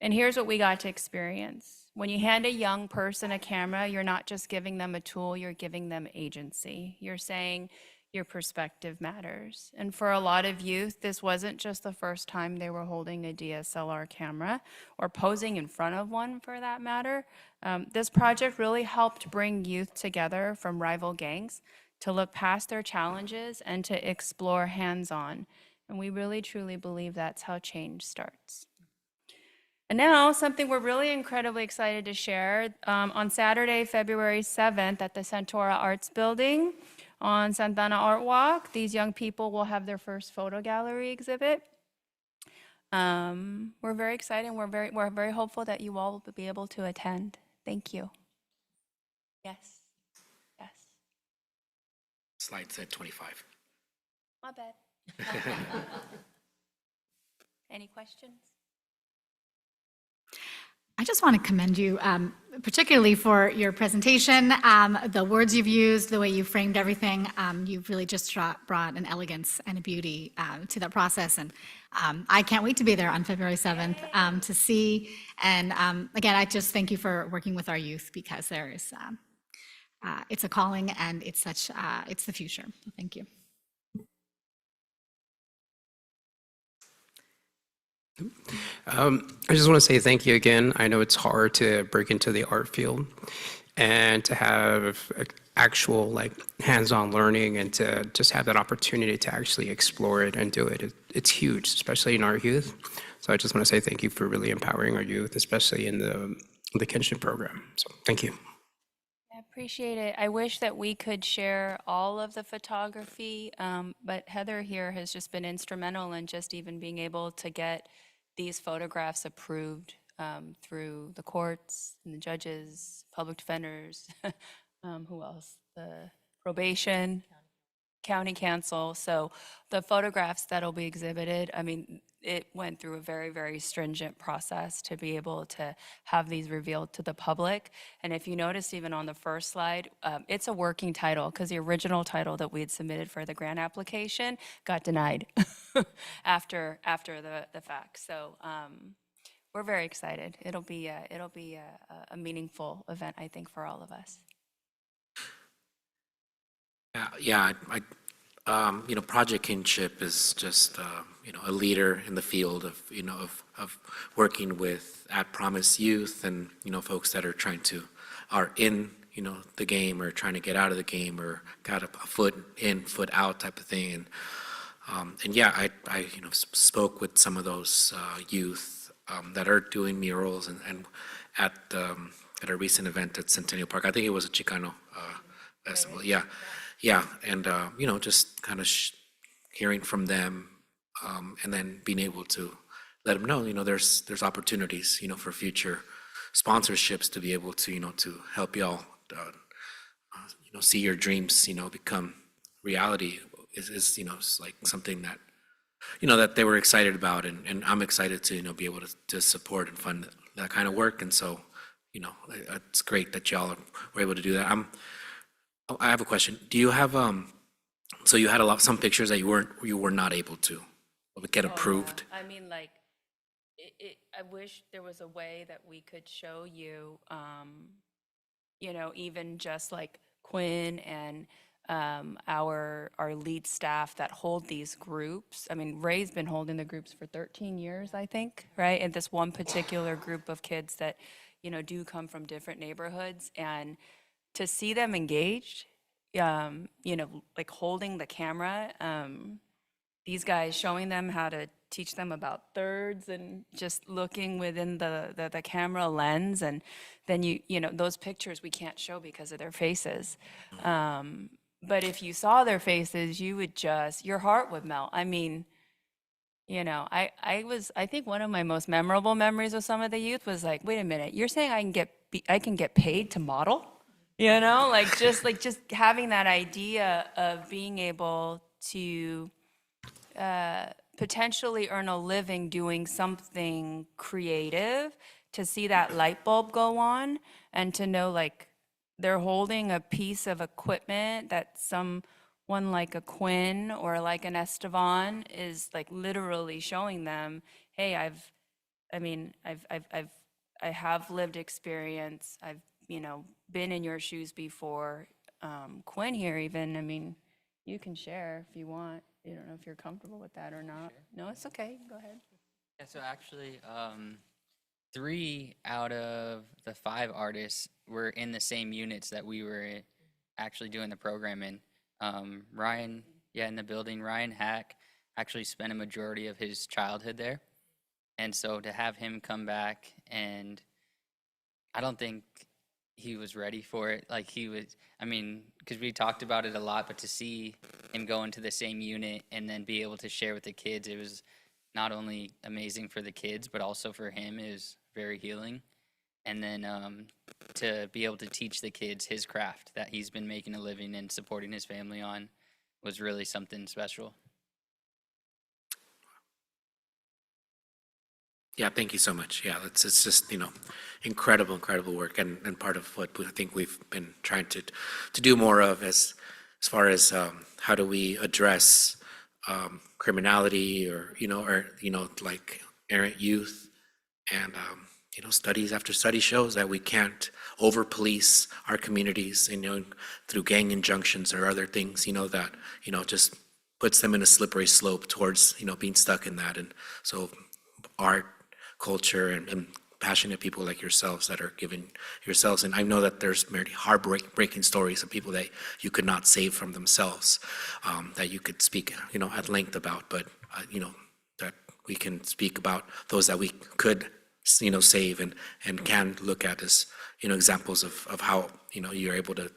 And here's what we got to experience. When you hand a young person a camera, you're not just giving them a tool, you're giving them agency. You're saying your perspective matters. And for a lot of youth, this wasn't just the first time they were holding a DSLR camera or posing in front of one for that matter. This project really helped bring youth together from rival gangs to look past their challenges and to explore hands-on. And we really truly believe that's how change starts. And now, something we're really incredibly excited to share. On Saturday, February 7th at the Centora Arts Building on Santana Art Walk, these young people will have their first photo gallery exhibit. We're very excited and we're very hopeful that you all will be able to attend. Thank you. Yes. Yes. Slide said 25. My bad. Any questions? I just want to commend you, particularly for your presentation, the words you've used, the way you framed everything. You've really just brought an elegance and a beauty to that process. And I can't wait to be there on February 7th to see. And again, I just thank you for working with our youth because there is, it's a calling and it's it's the future. Thank you. I just want to say thank you again. I know it's hard to break into the art field and to have actual like hands-on learning and to just have that opportunity to actually explore it and do it. It's huge, especially in our youth. So I just want to say thank you for really empowering our youth, especially in the kinship program. So thank you. I appreciate it. I wish that we could share all of the photography, but Heather here has just been instrumental in just even being able to get these photographs approved through the courts and the judges, public defenders, who else? The probation, county council. So the photographs that'll be exhibited, I mean, it went through a very, very stringent process to be able to have these revealed to the public. And if you notice, even on the first slide, it's a working title because the original title that we had submitted for the grant application got denied after the fact. So we're very excited. It'll be a meaningful event, I think, for all of us. Yeah, you know, Project Kinship is just, you know, a leader in the field of, you know, of working with At Promise youth and, you know, folks that are in, you know, the game or trying to get out of the game or got a foot in, foot out type of thing. And yeah, I you know, spoke with some of those youth that are doing murals and at a recent event at Centennial Park. I think it was a Chicano festival. Yeah. Yeah, and you know, just kind of hearing from them, and then being able to let them know, you know, there's opportunities, you know, for future sponsorships to be able to, you know, to help y'all, you know, see your dreams, you know, become reality is you know, it's like something that, you know, that they were excited about, and I'm excited to, you know, be able to support and fund that kind of work, and so, you know, it's great that y'all were able to do that. I have a question. Do you have so you had some pictures that you were not able to get approved? I mean, like, I wish there was a way that we could show you, you know, even just like Quinn and our lead staff that hold these groups. I mean, Ray's been holding the groups for 13 years, I think, right? And this one particular group of kids that, you know, do come from different neighborhoods, and to see them engaged, you know, like holding the camera, these guys showing them how to teach them about thirds and just looking within the camera lens, and then you know, those pictures we can't show because of their faces. But if you saw their faces, you would your heart would melt. I mean, you know, I think one of my most memorable memories with some of the youth was like, wait a minute, you're saying I can get paid to model? You know, like just having that idea of being able to potentially earn a living doing something creative, to see that light bulb go on, and to know like they're holding a piece of equipment that someone like a Quinn or like an Estevan is like literally showing them, hey, I mean, I have lived experience. I've, been in your shoes before. Quinn here even, I mean, you can share if you want. I don't know if you're comfortable with that or not. No, it's okay. Go ahead. Yeah, so actually, 3 out of the 5 artists were in the same units that we were actually doing the program in. Ryan, in the building, Ryan Hack actually spent a majority of his childhood there. And so to have him come back, and I don't think he was ready for it. Like he was, I mean, because we talked about it a lot, but to see him go into the same unit and then be able to share with the kids, it was not only amazing for the kids, but also for him, it was very healing. And then to be able to teach the kids his craft that he's been making a living and supporting his family on was really something special. Yeah, thank you so much. Yeah, it's just, incredible work, and part of what I think we've been trying to do more of as far as how do we address criminality or like errant youth, and studies after study shows that we can't over police our communities, through gang injunctions or other things, that just puts them in a slippery slope towards being stuck in that. And so art, culture, and passionate people like yourselves that are giving yourselves, and I know that there's very heartbreaking stories of people that you could not save from themselves, that you could speak at length about, but that we can speak about those that we could save and can look at as examples of how you're able to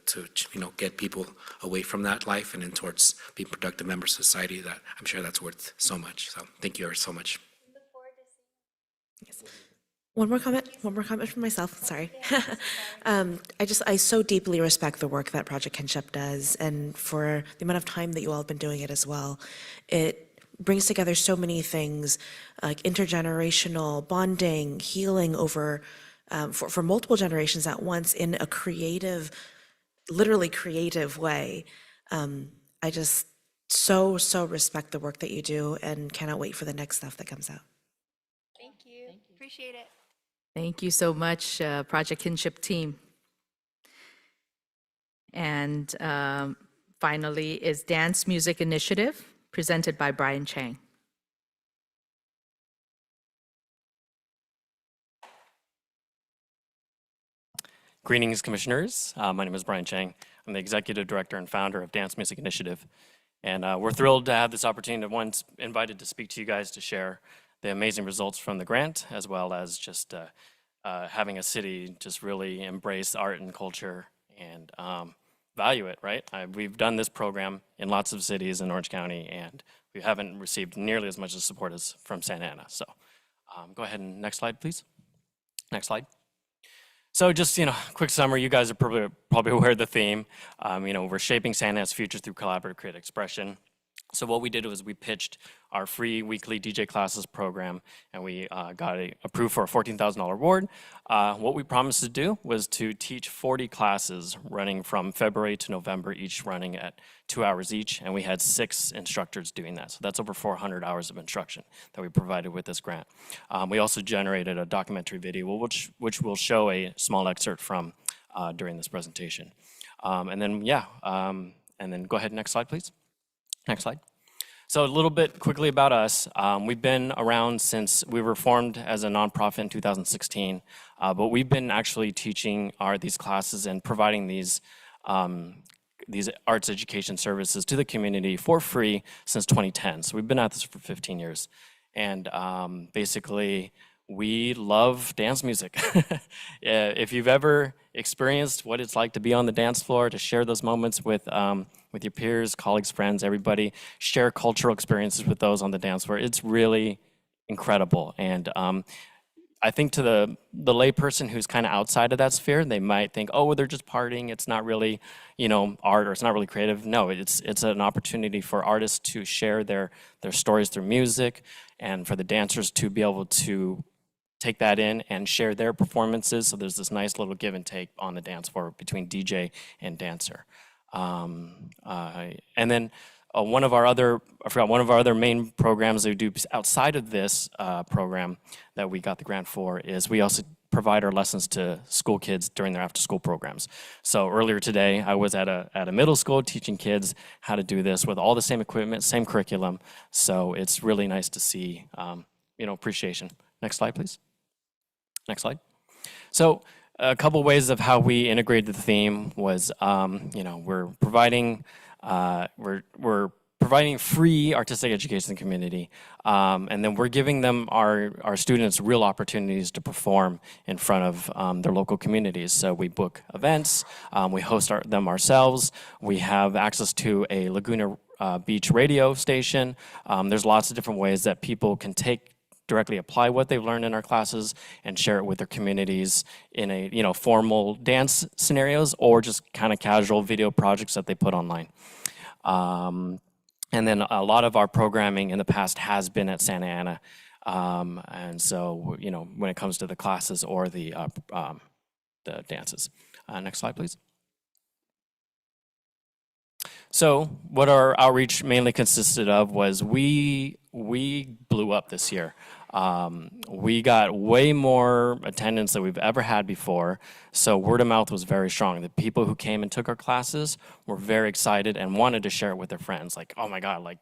get people away from that life and in towards being productive members of society. That I'm sure that's worth so much. So thank you so much. Yes. One more comment for myself, sorry. I so deeply respect the work that Project Kinship does, and for the amount of time that you all have been doing it as well. It brings together so many things, like intergenerational bonding, healing over, for multiple generations at once in a creative, literally creative way. I just so respect the work that you do and cannot wait for the next stuff that comes out. Thank you. Appreciate it. Thank you so much, Project Kinship team. And finally is Dance Music Initiative, presented by Brian Chang. Greetings, commissioners. My name is Brian Chang. I'm the executive director and founder of Dance Music Initiative. And we're thrilled to have this opportunity to once invited to speak to you guys to share the amazing results from the grant, as well as just having a city just really embrace art and culture and value it, right? We've done this program in lots of cities in Orange County, and we haven't received nearly as much support as from Santa Ana. So go ahead and next slide, please. Next slide. So just, quick summary, you guys are probably aware of the theme. We're shaping Santa Ana's future through collaborative creative expression. So what we did was we pitched our free weekly DJ classes program, and we got approved for a $14,000 award. What we promised to do was to teach 40 classes running from February to November, each running at 2 hours each, and we had 6 instructors doing that. So that's over 400 hours of instruction that we provided with this grant. We also generated a documentary video, which we'll show a small excerpt from during this presentation. And then go ahead, next slide, please. Next slide. So a little bit quickly about us. We've been around since we were formed as a nonprofit in 2016, but we've been actually teaching these classes and providing these arts education services to the community for free since 2010. So we've been at this for 15 years. And basically, we love dance music. If you've ever experienced what it's like to be on the dance floor, to share those moments with your peers, colleagues, friends, everybody, share cultural experiences with those on the dance floor, it's really incredible. And I think to the layperson who's kind of outside of that sphere, they might think, oh, well, they're just partying. It's not really, art, or it's not really creative. No, it's an opportunity for artists to share their stories through music, and for the dancers to be able to take that in and share their performances. So there's this nice little give and take on the dance floor between DJ and dancer. And then one of our other main programs that we do outside of this program that we got the grant for is we also provide our lessons to school kids during their after-school programs. So earlier today, I was at a middle school teaching kids how to do this with all the same equipment, same curriculum. So it's really nice to see, appreciation. Next slide, please. Next slide. So a couple ways of how we integrated the theme was, we're providing free artistic education in the community, and then we're giving them our students real opportunities to perform in front of their local communities. So we book events, we host them ourselves, we have access to a Laguna Beach radio station. There's lots of different ways that people can directly apply what they've learned in our classes and share it with their communities in a formal dance scenarios or just kind of casual video projects that they put online. And then a lot of our programming in the past has been at Santa Ana. And so, when it comes to the classes or the dances. Next slide, please. So what our outreach mainly consisted of was we blew up this year. We got way more attendance than we've ever had before, so word of mouth was very strong. The people who came and took our classes were very excited and wanted to share it with their friends, like, oh my God,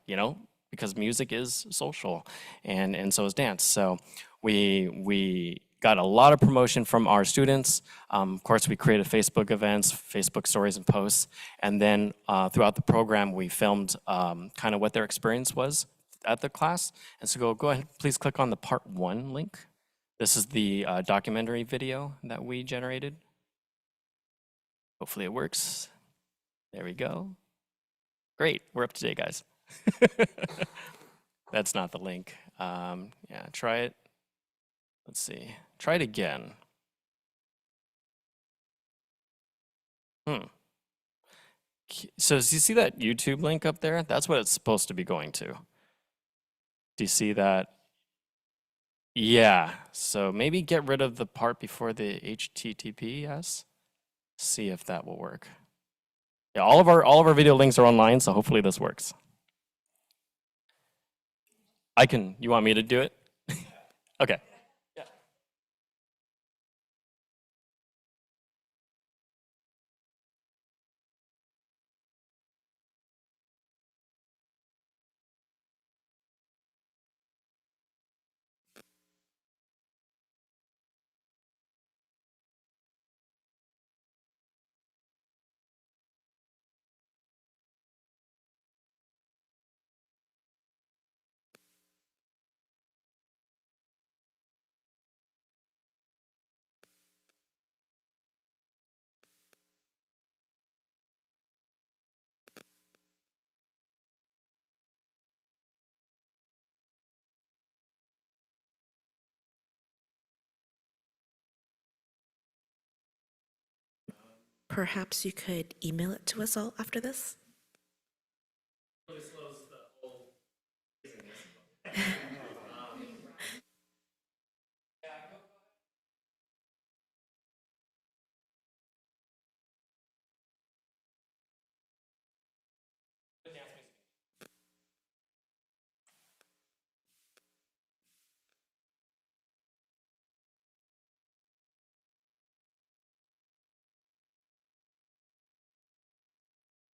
because music is social and so is dance. So we got a lot of promotion from our students. Of course, we created Facebook events, Facebook stories and posts, and then throughout the program, we filmed kind of what their experience was at the class. And so go ahead, please click on the part 1 link. This is the documentary video that we generated. Hopefully it works. There we go. Great, we're up to date, guys. That's not the link. Yeah, try it. Let's see, try it again. So do you see that YouTube link up there? That's what it's supposed to be going to. Do you see that? Yeah, so maybe get rid of the part before the HTTPS. See if that will work. Yeah, all of our video links are online, so hopefully this works. You want me to do it? Okay. Perhaps you could email it to us all after this?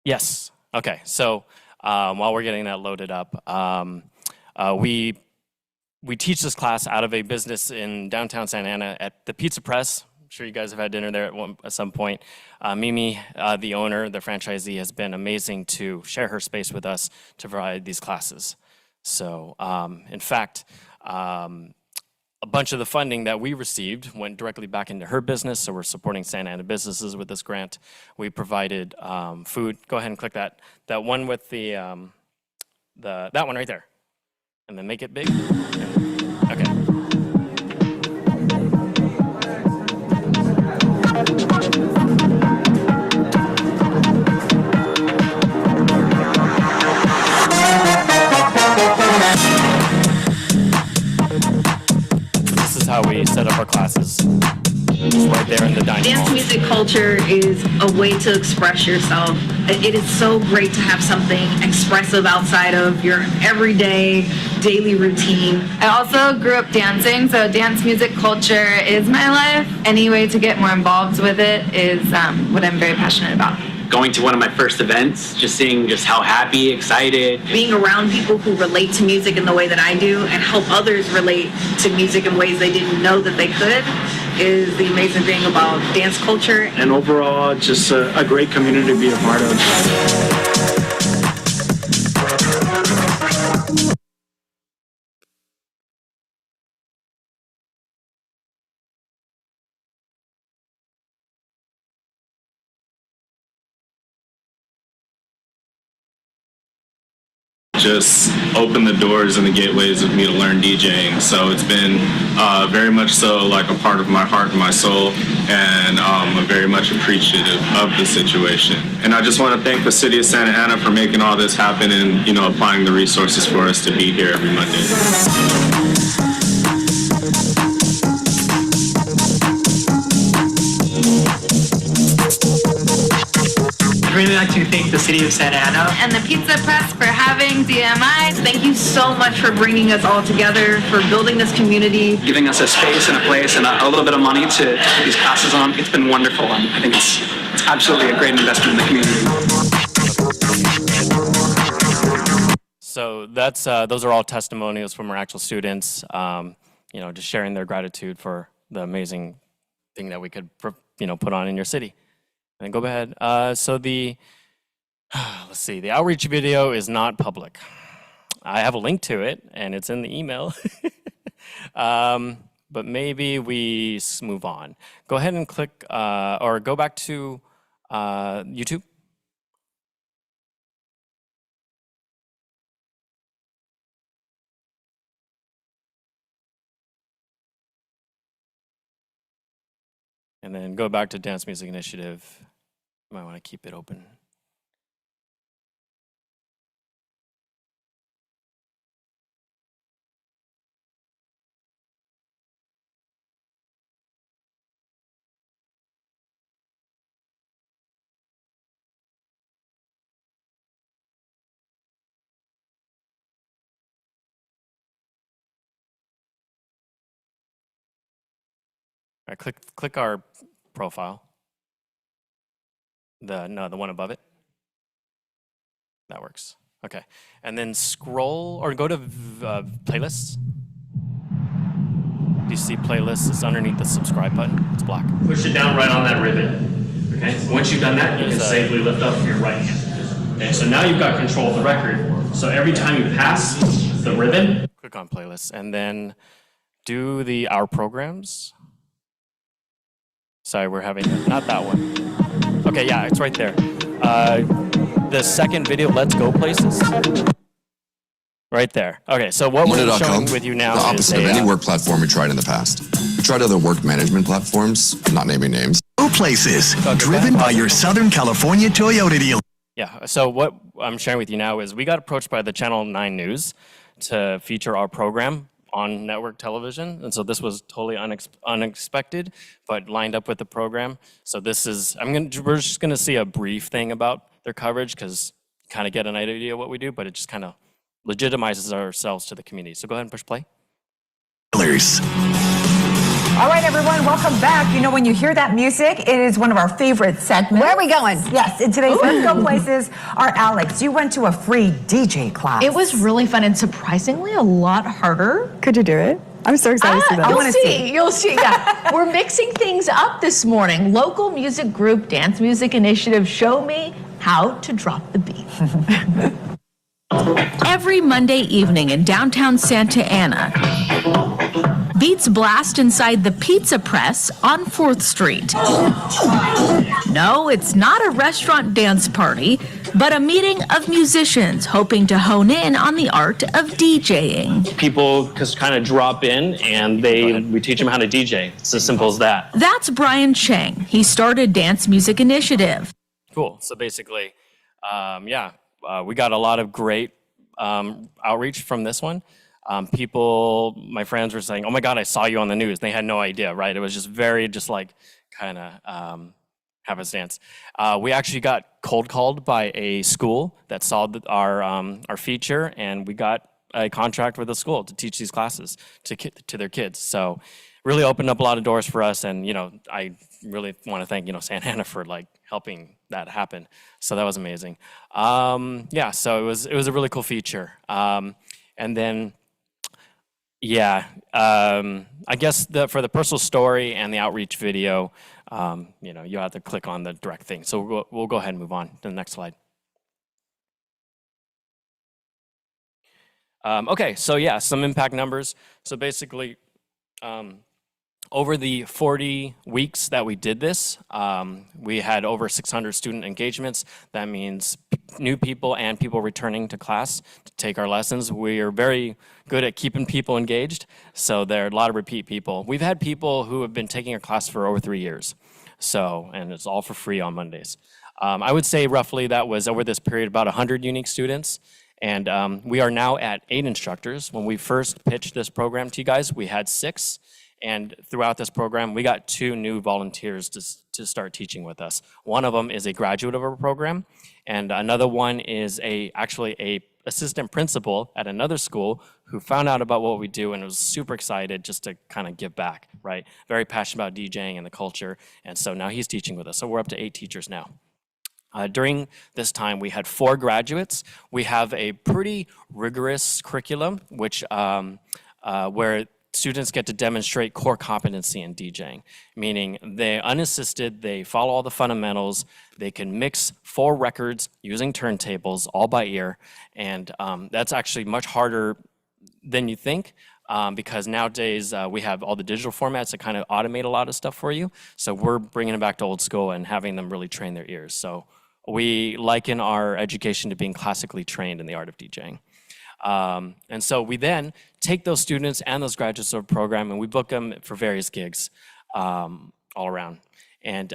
Yes. Okay. So while we're getting that loaded up, we teach this class out of a business in downtown Santa Ana at the Pizza Press. I'm sure you guys have had dinner there at some point. Mimi, the owner, the franchisee, has been amazing to share her space with us to provide these classes. So in fact, a bunch of the funding that we received went directly back into her business, so we're supporting Santa Ana businesses with this grant. We provided food. Go ahead and click that one with that one right there, and then make it big. Okay. This is how we set up our classes. just right there in the dining Dance hall. music culture is a way to express yourself. It is so great to have something expressive outside of your everyday, daily routine. I also grew up dancing, so dance music culture is my life. Any way to get more involved with it is what I'm very passionate about. Going to one of my first events, just seeing just how happy, excited. Being around people who relate to music in the way that I do and help others relate to music in ways they didn't know that they could is the amazing thing about dance culture. And overall, just a great community to be a part of. Just opened the doors and the gateways of me to learn DJing. So it's been very much so like a part of my heart and my soul, and I'm very much appreciative of the situation. And I just want to thank the city of Santa Ana for making all this happen and, applying the resources for us to be here every Monday. I'd really like to thank the city of Santa Ana And the Pizza Press for having DMI. Thank you so much for bringing us all together, for building this community. giving us a space and a place and a little bit of money to put these classes on. It's been wonderful, and I think it's absolutely a great investment in the community. So that's those are all testimonials from our actual students, just sharing their gratitude for the amazing thing that we could, put on in your city. And go ahead. So the outreach video is not public. I have a link to it, and it's in the email. But maybe we move on. Go ahead and click, or go back to YouTube. And then go back to Dance Music Initiative. You might want to keep it open. All right, click our profile. The one above it. That works. Okay, and then scroll or go to playlists. Do you see playlists? It's underneath the subscribe button. It's black. Push it down right on that ribbon. Okay, so once you've done that, you can safely lift up your right hand. Okay, so now you've got control of the record. So every time you pass the ribbon, Click on playlists and then do the Our Programs. Sorry, we're having, not that one. Okay, yeah, it's right there. The second video, Let's Go Places. Right there. Okay, so what we're showing with you now the is opposite of any work platform we tried in the past. We tried other work management platforms, not naming names. Go Places, driven by your Southern California Toyota dealer. Yeah, so what I'm sharing with you now is we got approached by the Channel 9 News to feature our program on network television. And so this was totally unexpected, but lined up with the program. So this is, we're just gonna see a brief thing about their coverage because kind of get an idea of what we do, but it just kind of legitimizes ourselves to the community. So go ahead and push play. All right, everyone, welcome back. You know, when you hear that music, it is one of our favorite segments. Where are we going? Yes, in today's Let's Go Places are Alex. You went to a free DJ class. It was really fun and surprisingly a lot harder. Could you do it? I'm so excited to see that. You'll see. You'll see. Yeah. We're mixing things up this morning. Local music group Dance Music Initiative show me how to drop the beat. Every Monday evening in downtown Santa Ana, beats blast inside the Pizza Press on 4th Street. No, it's not a restaurant dance party, but a meeting of musicians hoping to hone in on the art of DJing. People just kind of drop in and we teach them how to DJ. It's as simple as that. That's Brian Chang. He started Dance Music Initiative. Cool. So basically, we got a lot of great outreach from this one. People, my friends were saying, "Oh my God, I saw you on the news." They had no idea, right? It was just very, just like kind of happenstance. We actually got cold called by a school that saw our feature, and we got a contract with the school to teach these classes to their kids. So really opened up a lot of doors for us, and I really want to thank Santa Ana for like helping that happen. So that was amazing. Yeah, so it was a really cool feature. And then I guess for the personal story and the outreach video, you have to click on the direct thing. So we'll go ahead and move on to the next slide. Okay, so yeah, some impact numbers. So basically, over the 40 weeks that we did this, we had over 600 student engagements. That means new people and people returning to class to take our lessons. We are very good at keeping people engaged, so there are a lot of repeat people. We've had people who have been taking our class for over 3 years, and it's all for free on Mondays. I would say roughly that was over this period about 100 unique students, and we are now at 8 instructors. When we first pitched this program to you guys, we had 6. And throughout this program, we got 2 new volunteers to start teaching with us. One of them is a graduate of our program, and another one is actually a assistant principal at another school who found out about what we do and was super excited just to kind of give back, right? Very passionate about DJing and the culture, and so now he's teaching with us. So we're up to 8 teachers now. During this time, we had 4 graduates. We have a pretty rigorous curriculum, which where students get to demonstrate core competency in DJing, meaning they're unassisted, they follow all the fundamentals, they can mix 4 records using turntables all by ear, and that's actually much harder than you think, because nowadays we have all the digital formats that kind of automate a lot of stuff for you, so we're bringing it back to old school and having them really train their ears. So we liken our education to being classically trained in the art of DJing. And so we then take those students and those graduates of the program and we book them for various gigs all around. And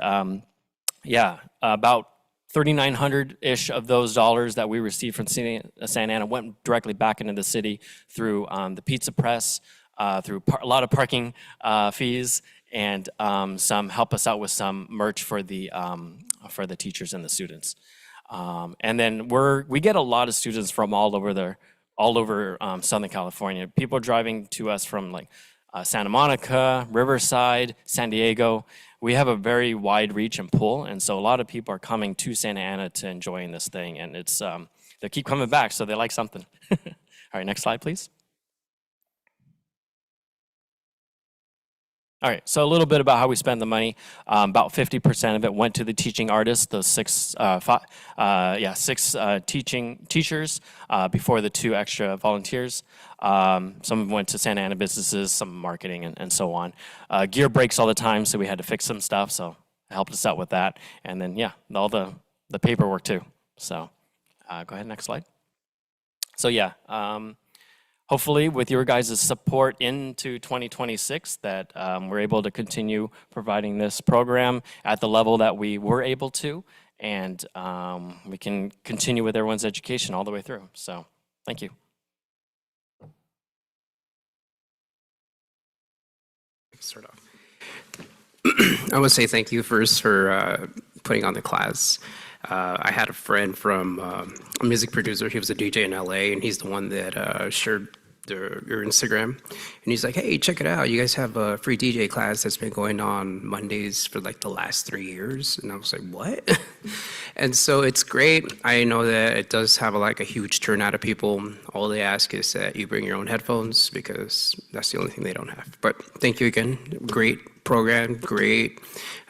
about 3,900-ish of those dollars that we received from Santa Ana went directly back into the city through the Pizza Press, through a lot of parking fees, and some help us out with some merch for the teachers and the students. And then we get a lot of students from all over Southern California. People are driving to us from like Santa Monica, Riverside, San Diego. We have a very wide reach and pull, and so a lot of people are coming to Santa Ana to enjoying this thing, and it's they keep coming back, so they like something. All right, next slide, please. All right, so a little bit about how we spend the money. About 50% of it went to the teaching artists, those 6 teachers before the 2 extra volunteers. Some of them went to Santa Ana businesses, some marketing, and so on. Gear breaks all the time, so we had to fix some stuff, so it helped us out with that. And then, all the paperwork too. So go ahead, next slide. So hopefully with your guys' support into 2026 that we're able to continue providing this program at the level that we were able to, and we can continue with everyone's education all the way through. So thank you. Start off. I would say thank you first for putting on the class. I had a friend from a music producer. He was a DJ in LA, and he's the one that shared your Instagram. And he's like, hey, check it out. You guys have a free DJ class that's been going on Mondays for like the last 3 years. And I was like, what? And so it's great. I know that it does have a huge turnout of people. All they ask is that you bring your own headphones because that's the only thing they don't have. But thank you again. Great program, great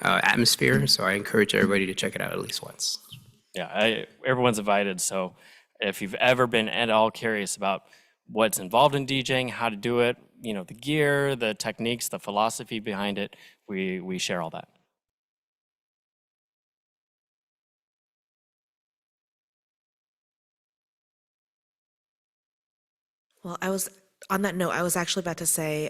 atmosphere. So I encourage everybody to check it out at least once. Yeah, everyone's invited. So if you've ever been at all curious about what's involved in DJing, how to do it, the gear, the techniques, the philosophy behind it, we share all that. Well, on that note, I was actually about to say,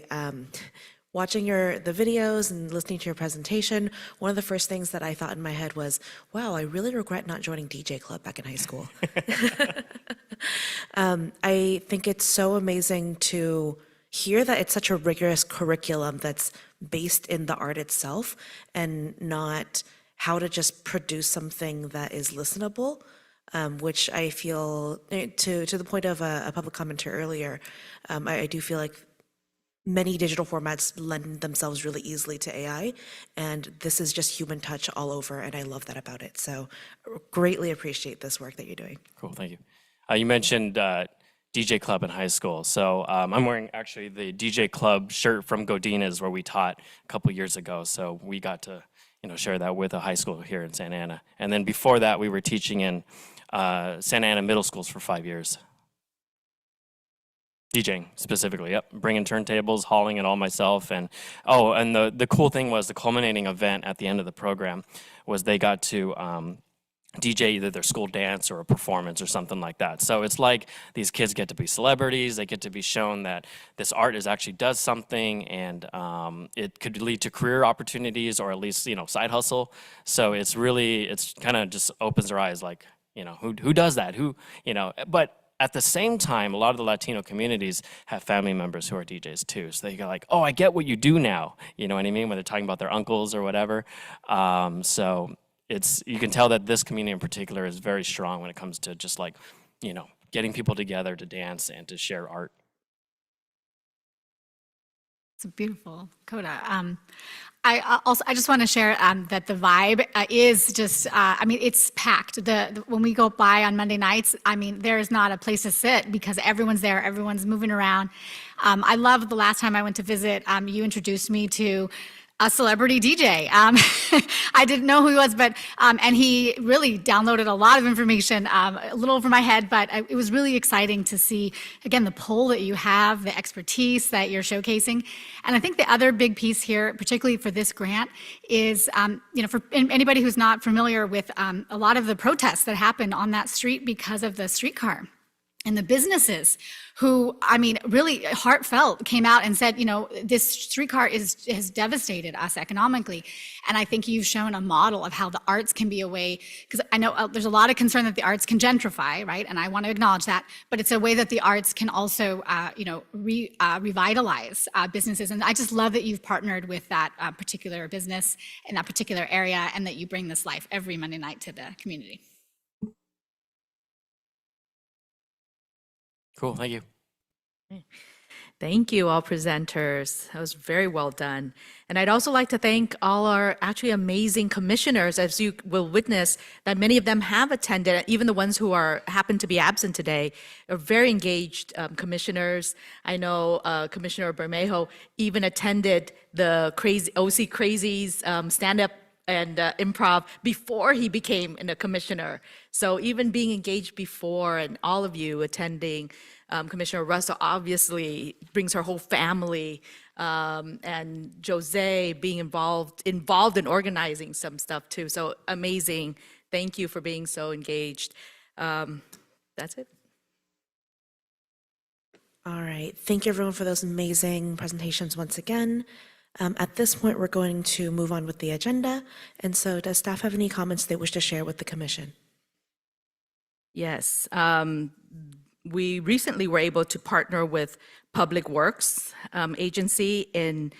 watching the videos and listening to your presentation, one of the first things that I thought in my head was, wow, I really regret not joining DJ Club back in high school. I think it's so amazing to hear that it's such a rigorous curriculum that's based in the art itself and not how to just produce something that is listenable, which I feel, to the point of a public commenter earlier, I do feel like many digital formats lend themselves really easily to AI, and this is just human touch all over, and I love that about it. So greatly appreciate this work that you're doing. Cool, thank you. You mentioned DJ Club in high school. So I'm wearing actually the DJ Club shirt from Godinez where we taught a couple years ago. So we got to share that with a high school here in Santa Ana. And then before that, we were teaching in Santa Ana middle schools for 5 years. DJing specifically, yep. Bringing turntables, hauling it all myself. And the cool thing was the culminating event at the end of the program was they got to DJ either their school dance or a performance or something like that. So it's like these kids get to be celebrities, they get to be shown that this art actually does something, and it could lead to career opportunities or at least, side hustle. So it's kind of just opens their eyes like, who does that? But at the same time, a lot of the Latino communities have family members who are DJs too. So they go like, oh, I get what you do now. You know what I mean? When they're talking about their uncles or whatever. So you can tell that this community in particular is very strong when it comes to just like, getting people together to dance and to share art. It's beautiful, Coda. I just want to share that the vibe is just, it's packed. When we go by on Monday nights, there is not a place to sit because everyone's there, everyone's moving around. I love the last time I went to visit, you introduced me to a celebrity DJ. I didn't know who he was, but and he really downloaded a lot of information, a little over my head, but it was really exciting to see, again, the pull that you have, the expertise that you're showcasing. And I think the other big piece here, particularly for this grant, is, for anybody who's not familiar with a lot of the protests that happened on that street because of the streetcar. And the businesses who, really heartfelt came out and said, this streetcar has devastated us economically. And I think you've shown a model of how the arts can be a way, because I know there's a lot of concern that the arts can gentrify, right? And I want to acknowledge that, but it's a way that the arts can also, revitalize businesses. And I just love that you've partnered with that particular business in that particular area and that you bring this life every Monday night to the community. Cool, thank you. Thank you, all presenters. That was very well done. And I'd also like to thank all our actually amazing commissioners, as you will witness, that many of them have attended, even the ones who happen to be absent today, are very engaged commissioners. I know Commissioner Bermejo even attended the OC Crazies stand-up and improv before he became a commissioner. So even being engaged before, and all of you attending, Commissioner Russell obviously brings her whole family, and Jose being involved in organizing some stuff too. So amazing. Thank you for being so engaged. That's it. All right. Thank you, everyone, for those amazing presentations once again. At this point, we're going to move on with the agenda. And so does staff have any comments they wish to share with the commission? Yes. We recently were able to partner with Public Works Agency, and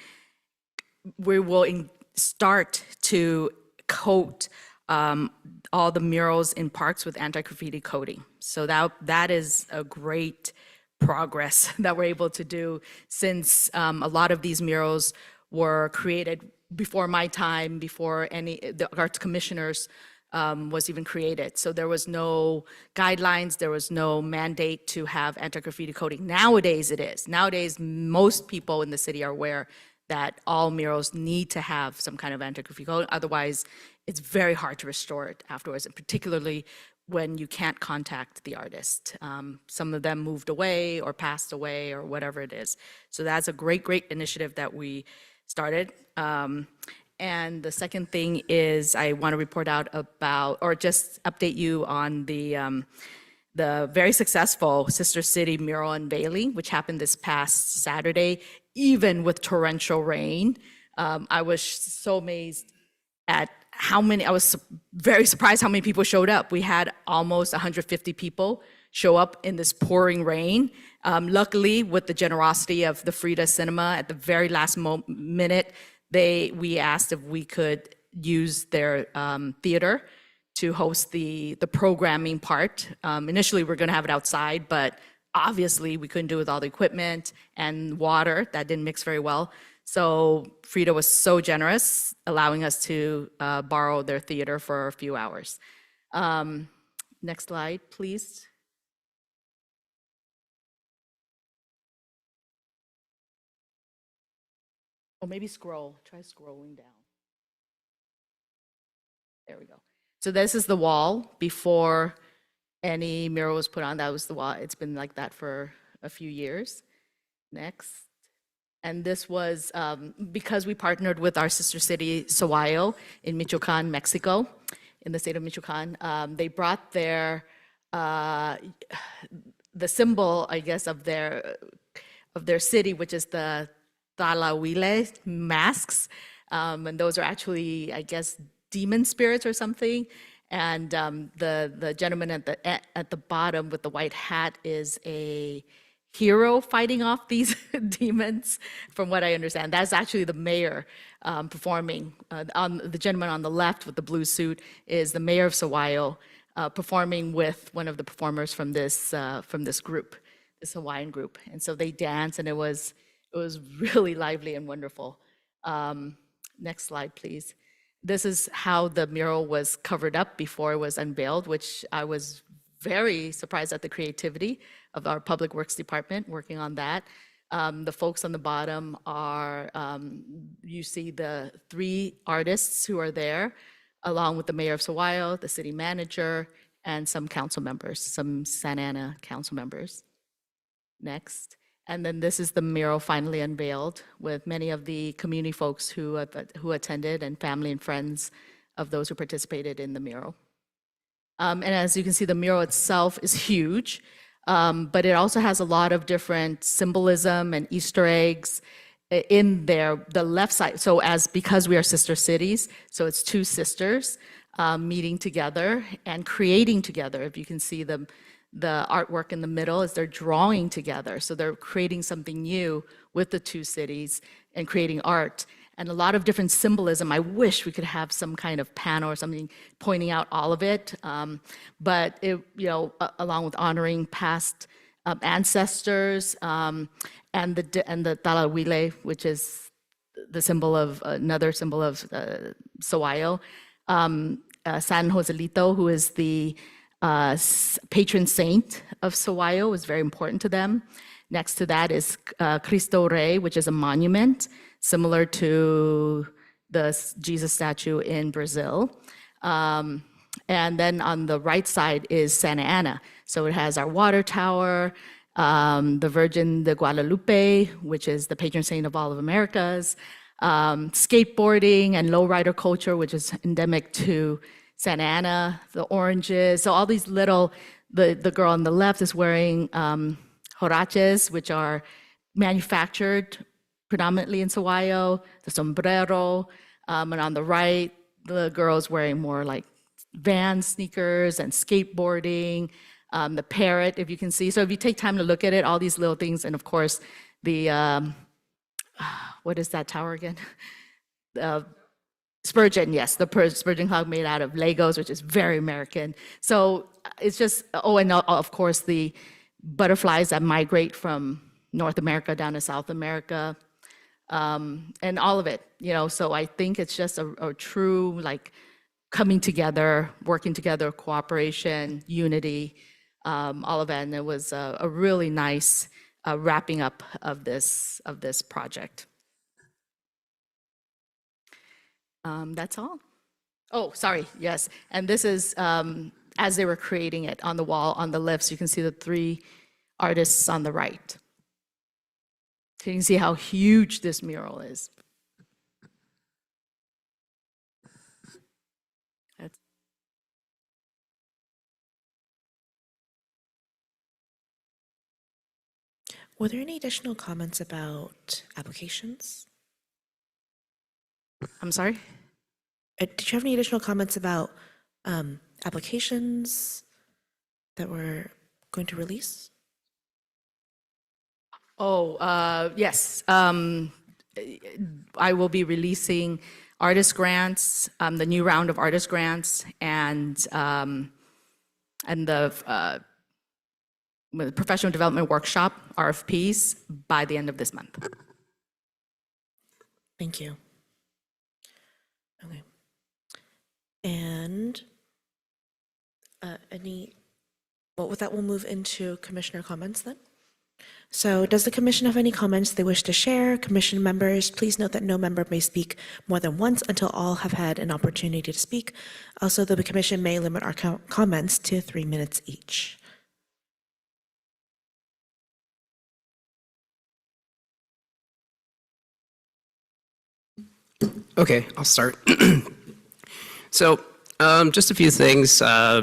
we will start to coat all the murals in parks with anti-graffiti coating. So that is a great progress that we're able to do, since a lot of these murals were created before my time, before the arts commissioners was even created. So there was no guidelines, there was no mandate to have anti-graffiti coating. Nowadays it is. Nowadays, most people in the city are aware that all murals need to have some kind of anti-graffiti coating. Otherwise, it's very hard to restore it afterwards, and particularly when you can't contact the artist. Some of them moved away or passed away or whatever it is. So that's a great, great initiative that we started. And the second thing is I want to report out about, or just update you on the the very successful Sister City mural unveiling, which happened this past Saturday, even with torrential rain. I was so amazed at how many, I was very surprised how many people showed up. We had almost 150 people show up in this pouring rain. Luckily, with the generosity of the Frida Cinema, at the very last minute, we asked if we could use their theater to host the programming part. Initially, we are going to have it outside, but obviously we couldn't do it with all the equipment and water. That didn't mix very well. So Frida was so generous, allowing us to borrow their theater for a few hours. Next slide, please. Or maybe scroll, try scrolling down. There we go. So this is the wall before any mural was put on. That was the wall. It's been like that for a few years. Next. And this was because we partnered with our sister city, Sahuayo, in Michoacan, Mexico, in the state of Michoacan. They brought the symbol, I guess, of their city, which is the Tlahuile masks. And those are actually, I guess, demon spirits or something. And the gentleman at the bottom with the white hat is a hero fighting off these demons, from what I understand. That's actually the mayor performing. The gentleman on the left with the blue suit is the mayor of Sahuayo, performing with one of the performers from this group, this Hawaiian group. And so they dance, and it was really lively and wonderful. Next slide, please. This is how the mural was covered up before it was unveiled, which I was very surprised at the creativity of our Public Works Department working on that. The folks on the bottom are, you see the 3 artists who are there, along with the mayor of Sahuayo, the city manager, and some council members, some Santa Ana council members. Next. And then this is the mural finally unveiled with many of the community folks who attended, and family and friends of those who participated in the mural. And as you can see, the mural itself is huge, but it also has a lot of different symbolism and Easter eggs in there. The left side, so because we are sister cities, so it's 2 sisters meeting together and creating together. If you can see the artwork in the middle is they're drawing together. So they're creating something new with the 2 cities and creating art. And a lot of different symbolism. I wish we could have some kind of panel or something pointing out all of it. But it, along with honoring past ancestors and the Tlahuile, which is the symbol of another symbol of Sahuayo. San Joselito, who is the patron saint of Sahuayo, was very important to them. Next to that is Cristo Rey, which is a monument similar to the Jesus statue in Brazil. And then on the right side is Santa Ana. So it has our water tower, the Virgin de Guadalupe, which is the patron saint of all of Americas, skateboarding and lowrider culture, which is endemic to Santa Ana, the oranges. So all these little, the girl on the left is wearing huaraches, which are manufactured predominantly in Sahuayo, the sombrero, and on the right, the girl is wearing more like Vans sneakers and skateboarding, the parrot, if you can see. So if you take time to look at it, all these little things, and of course, the, what is that tower again? Spurgeon, yes, the Spurgeon clock made out of Legos, which is very American. So it's just, and of course, the butterflies that migrate from North America down to South America, and all of it, so I think it's just a true, like, coming together, working together, cooperation, unity, all of that, and it was a really nice wrapping up of this project. That's all. Oh, sorry, yes, and this is as they were creating it on the wall, on the lifts, you can see the 3 artists on the right. So you can see how huge this mural is. Were there any additional comments about applications? I'm sorry? Did you have any additional comments about applications that we're going to release? Oh, yes. I will be releasing artist grants, the new round of artist grants, and the professional development workshop, RFPs, by the end of this month. Thank you. Okay. And with that, we'll move into commissioner comments then. So does the commission have any comments they wish to share? Commission members, please note that no member may speak more than once until all have had an opportunity to speak. Also, the commission may limit our comments to 3 minutes each. Okay, I'll start. So, just a few things. I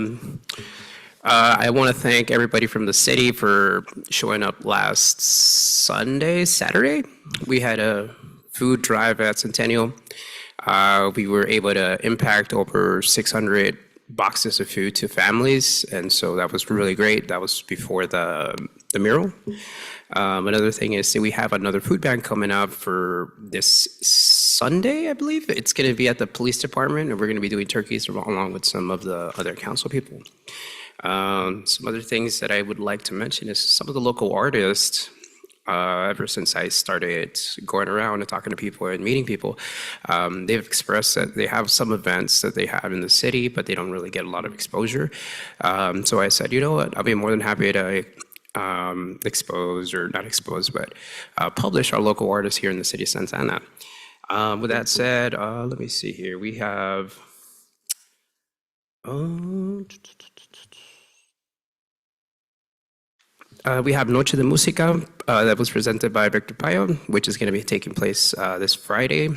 want to thank everybody from the city for showing up last Saturday. We had a food drive at Centennial. We were able to impact over 600 boxes of food to families, and so that was really great. That was before the mural. Another thing is that we have another food bank coming up for this Sunday, I believe. It's going to be at the police department, and we're going to be doing turkeys along with some of the other council people. Some other things that I would like to mention is some of the local artists, ever since I started going around and talking to people and meeting people, they've expressed that they have some events that they have in the city, but they don't really get a lot of exposure. So I said, you know what, I'll be more than happy to publish our local artists here in the city of Santa Ana. With that said, let me see here. We have Noche de Música that was presented by Victor Payo, which is going to be taking place this Friday.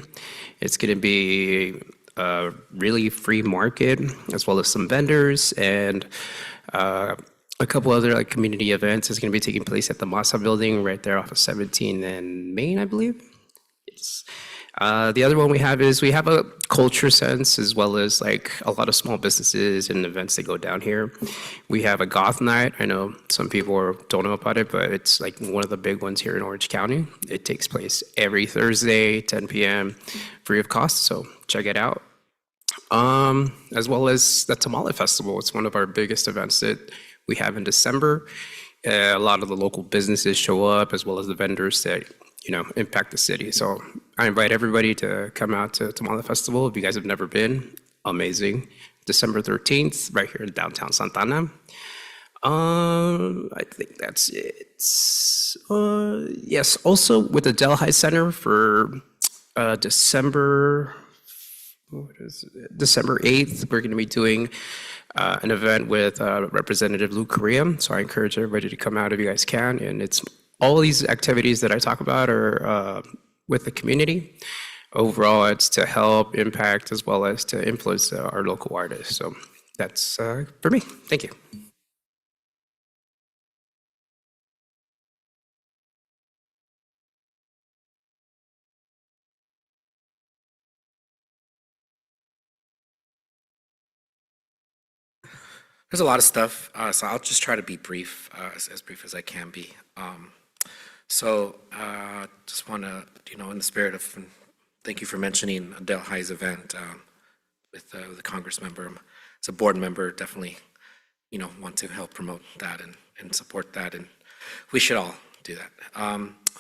It's going to be a really free market, as well as some vendors and a couple other community events. Is going to be taking place at the Masa building right there off of 17 and Main, I believe. Yes. The other one we have a culture sense, as well as a lot of small businesses and events that go down here. We have a goth night. I know some people don't know about it, but it's one of the big ones here in Orange County. It takes place every Thursday, 10 p.m., free of cost, so check it out. As well as the Tamale Festival. It's one of our biggest events that we have in December. A lot of the local businesses show up, as well as the vendors that impact the city. So I invite everybody to come out to Tamale Festival. If you guys have never been, amazing. December 13th, right here in downtown Santa Ana. I think that's it. Yes, also with the Delhi Center for December 8th, we're going to be doing an event with Representative Lou Correa. So I encourage everybody to come out if you guys can. And it's all these activities that I talk about are with the community. Overall, it's to help impact as well as to influence our local artists. So that's for me. Thank you. There's a lot of stuff, so I'll just try to be brief, as brief as I can be. Just want to, in the spirit of, thank you for mentioning Delhi's event with the Congress member. As a board member, definitely, want to help promote that and support that, and we should all do that.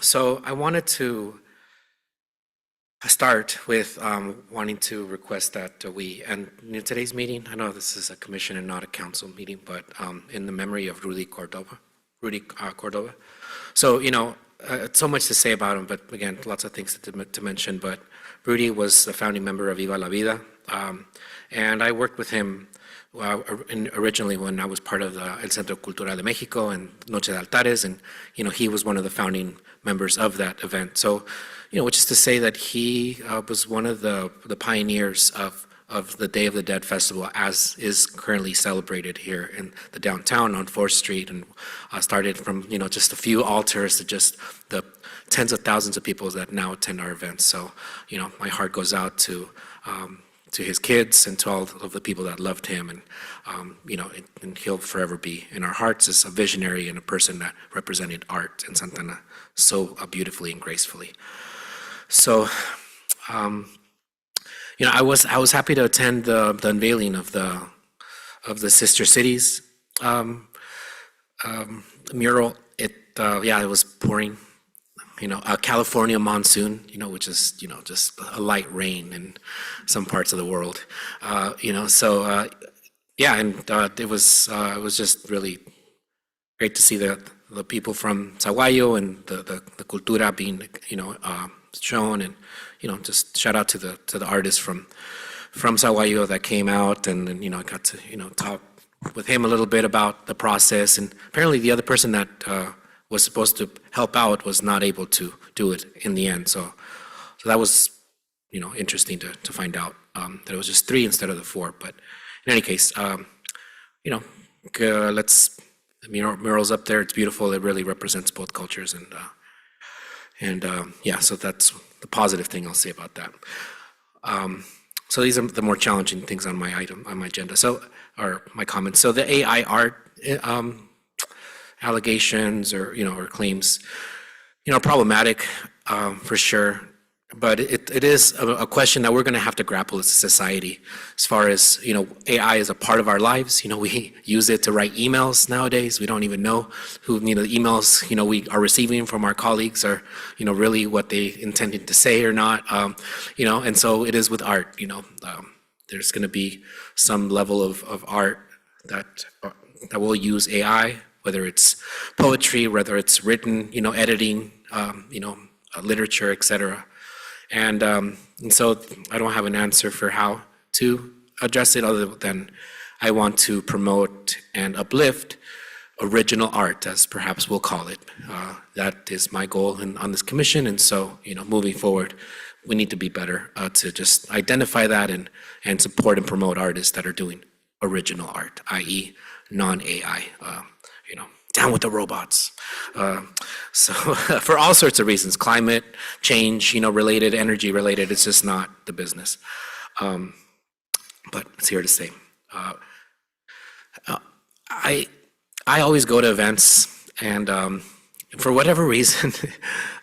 So I wanted to start with wanting to request that we, and in today's meeting, I know this is a commission and not a council meeting, but in the memory of Rudy Cordova. So, so much to say about him, but again, lots of things to mention, but Rudy was a founding member of Viva la Vida, and I worked with him originally when I was part of the El Centro Cultural de Mexico and Noche de Altares, and, he was one of the founding members of that event. So, which is to say that he was one of the pioneers of of the Day of the Dead Festival as is currently celebrated here in the downtown on 4th Street, and started from, just a few altars to just the tens of thousands of people that now attend our events. So, my heart goes out to his kids and to all of the people that loved him, and and he'll forever be in our hearts as a visionary and a person that represented art in Santa Ana so beautifully and gracefully. So, I was happy to attend the unveiling of the Sister Cities mural. It was pouring, a California monsoon, which is just a light rain in some parts of the world, So it was just really great to see the people from Saguayo and the cultura being shown, and just shout out to the artists from Saguayo that came out, and I got to talk with him a little bit about the process, and apparently the other person that was supposed to help out was not able to do it in the end. So that was interesting to find out that it was just 3 instead of the 4. But in any case, let's murals up there. It's beautiful. It really represents both cultures, and so that's the positive thing I'll say about that. So these are the more challenging things on my agenda. Or my comments. So the AI art allegations or claims, problematic for sure. But it is a question that we're going to have to grapple as a society, as far as, AI is a part of our lives. We use it to write emails nowadays. We don't even know who, the emails, we are receiving from our colleagues are, really what they intended to say or not. And so it is with art, there's going to be some level of art that will use AI, whether it's poetry, whether it's written, editing, literature, etc. And so I don't have an answer for how to address it, other than I want to promote and uplift original art, as perhaps we'll call it. That is my goal on this commission. And so, moving forward, we need to be better to just identify that and support and promote artists that are doing original art, i.e. non-AI, down with the robots. So for all sorts of reasons, climate change, related, energy related, it's just not the business. But it's here to stay. I always go to events, and for whatever reason,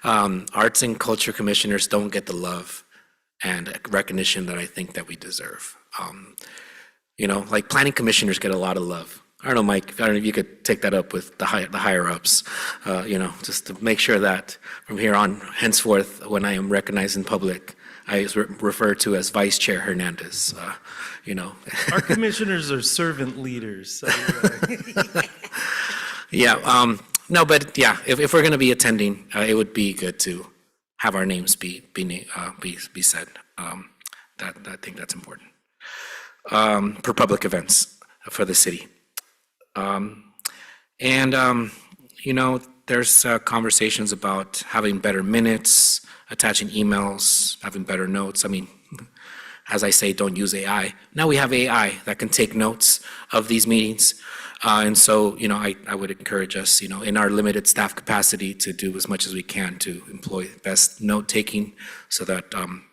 arts and culture commissioners don't get the love and recognition that I think that we deserve. Like planning commissioners get a lot of love. I don't know, Mike, I don't know if you could take that up with the higher ups, just to make sure that from here on, henceforth, when I am recognized in public, I is referred to as Vice Chair Hernandez, Our commissioners are servant leaders. So, no, but yeah, if we're going to be attending, it would be good to have our names be said. I think that's important for public events for the city. There's conversations about having better minutes, attaching emails, having better notes. I mean, as I say, don't use AI. Now we have AI that can take notes of these meetings. And so, I would encourage us, in our limited staff capacity, to do as much as we can to employ best note-taking so that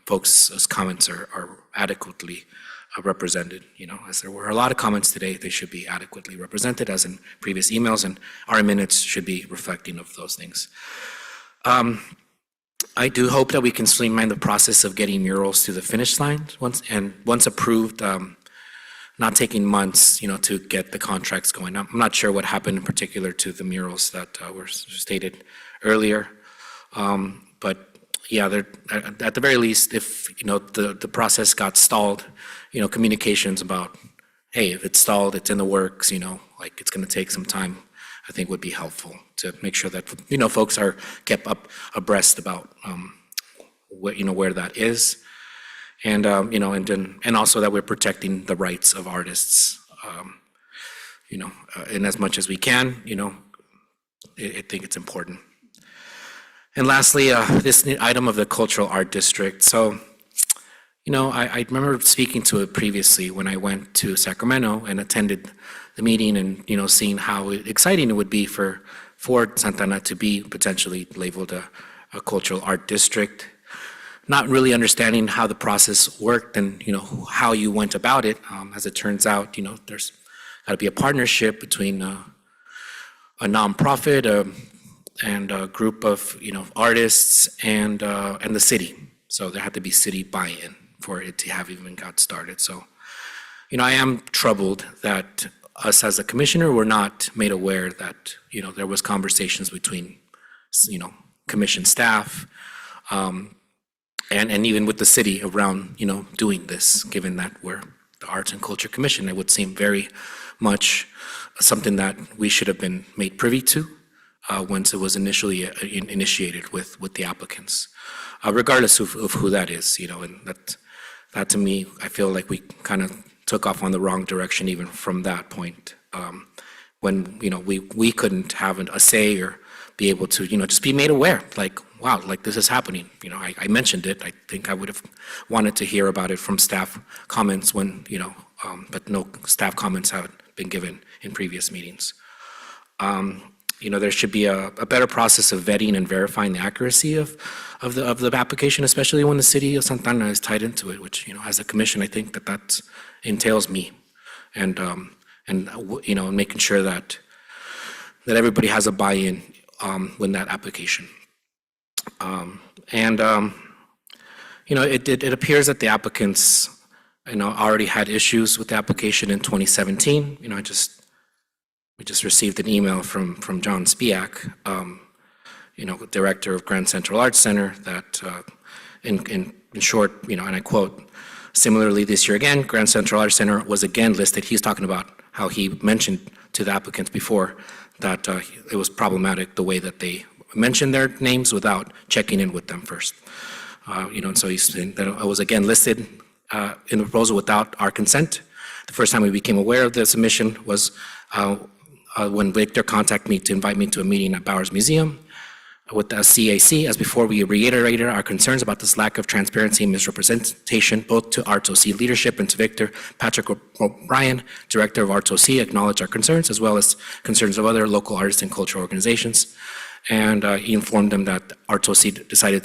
folks' comments are adequately represented. As there were a lot of comments today, they should be adequately represented, as in previous emails, and our minutes should be reflecting of those things. I do hope that we can streamline the process of getting murals to the finish line once approved, not taking months, to get the contracts going. I'm not sure what happened in particular to the murals that were stated earlier, but yeah, at the very least, if the process got stalled, communications about, hey, if it's stalled, it's in the works, like it's going to take some time, I think would be helpful to make sure that folks are kept abreast about where that is, and and also that we're protecting the rights of artists, in as much as we can. I think it's important. And lastly, this item of the cultural art district. So, You know, I remember speaking to it previously when I went to Sacramento and attended the meeting and, you know, seeing how exciting it would be for Santa Ana to be potentially labeled a cultural art district. Not really understanding how the process worked and, you know, how you went about it. As it turns out, you know, there's got to be a partnership between a nonprofit and a group of, you know, artists and the city. So there had to be city buy-in for it to have even got started. So, you know, I am troubled that us as a commissioner were not made aware that, you know, there was conversations between, you know, commission staff, and even with the city around, you know, doing this, given that we're the Arts and Culture Commission. It would seem very much something that we should have been made privy to once it was initially initiated with the applicants, regardless of who that is, you know, and that to me, I feel like we kind of took off on the wrong direction even from that point, when, you know, we couldn't have a say or be able to, you know, just be made aware, like, wow, like this is happening. You know, I mentioned it. I think I would have wanted to hear about it from staff comments when, you know, but no staff comments haven't been given in previous meetings. You know, there should be a better process of vetting and verifying the accuracy of the application, especially when the city of Santa Ana is tied into it, which, you know, as a commission, I think that entails me. And you know, making sure that everybody has a buy-in when that application. You know, it appears that the applicants, you know, already had issues with the application in 2017. You know, we just received an email from John Spiak, you know, director of Grand Central Arts Center, that in short, you know, and I quote, similarly this year again, Grand Central Arts Center was again listed. He's talking about how he mentioned to the applicants before that it was problematic the way that they mentioned their names without checking in with them first. You know, and so he's saying that it was again listed in the proposal without our consent. The first time we became aware of the submission was when Victor contacted me to invite me to a meeting at Bowers Museum with the CAC. As before, we reiterated our concerns about this lack of transparency and misrepresentation, both to Arts OC leadership and to Victor. Patrick O'Brien, director of Arts OC, acknowledged our concerns as well as concerns of other local artists and cultural organizations. And he informed them that Arts OC decided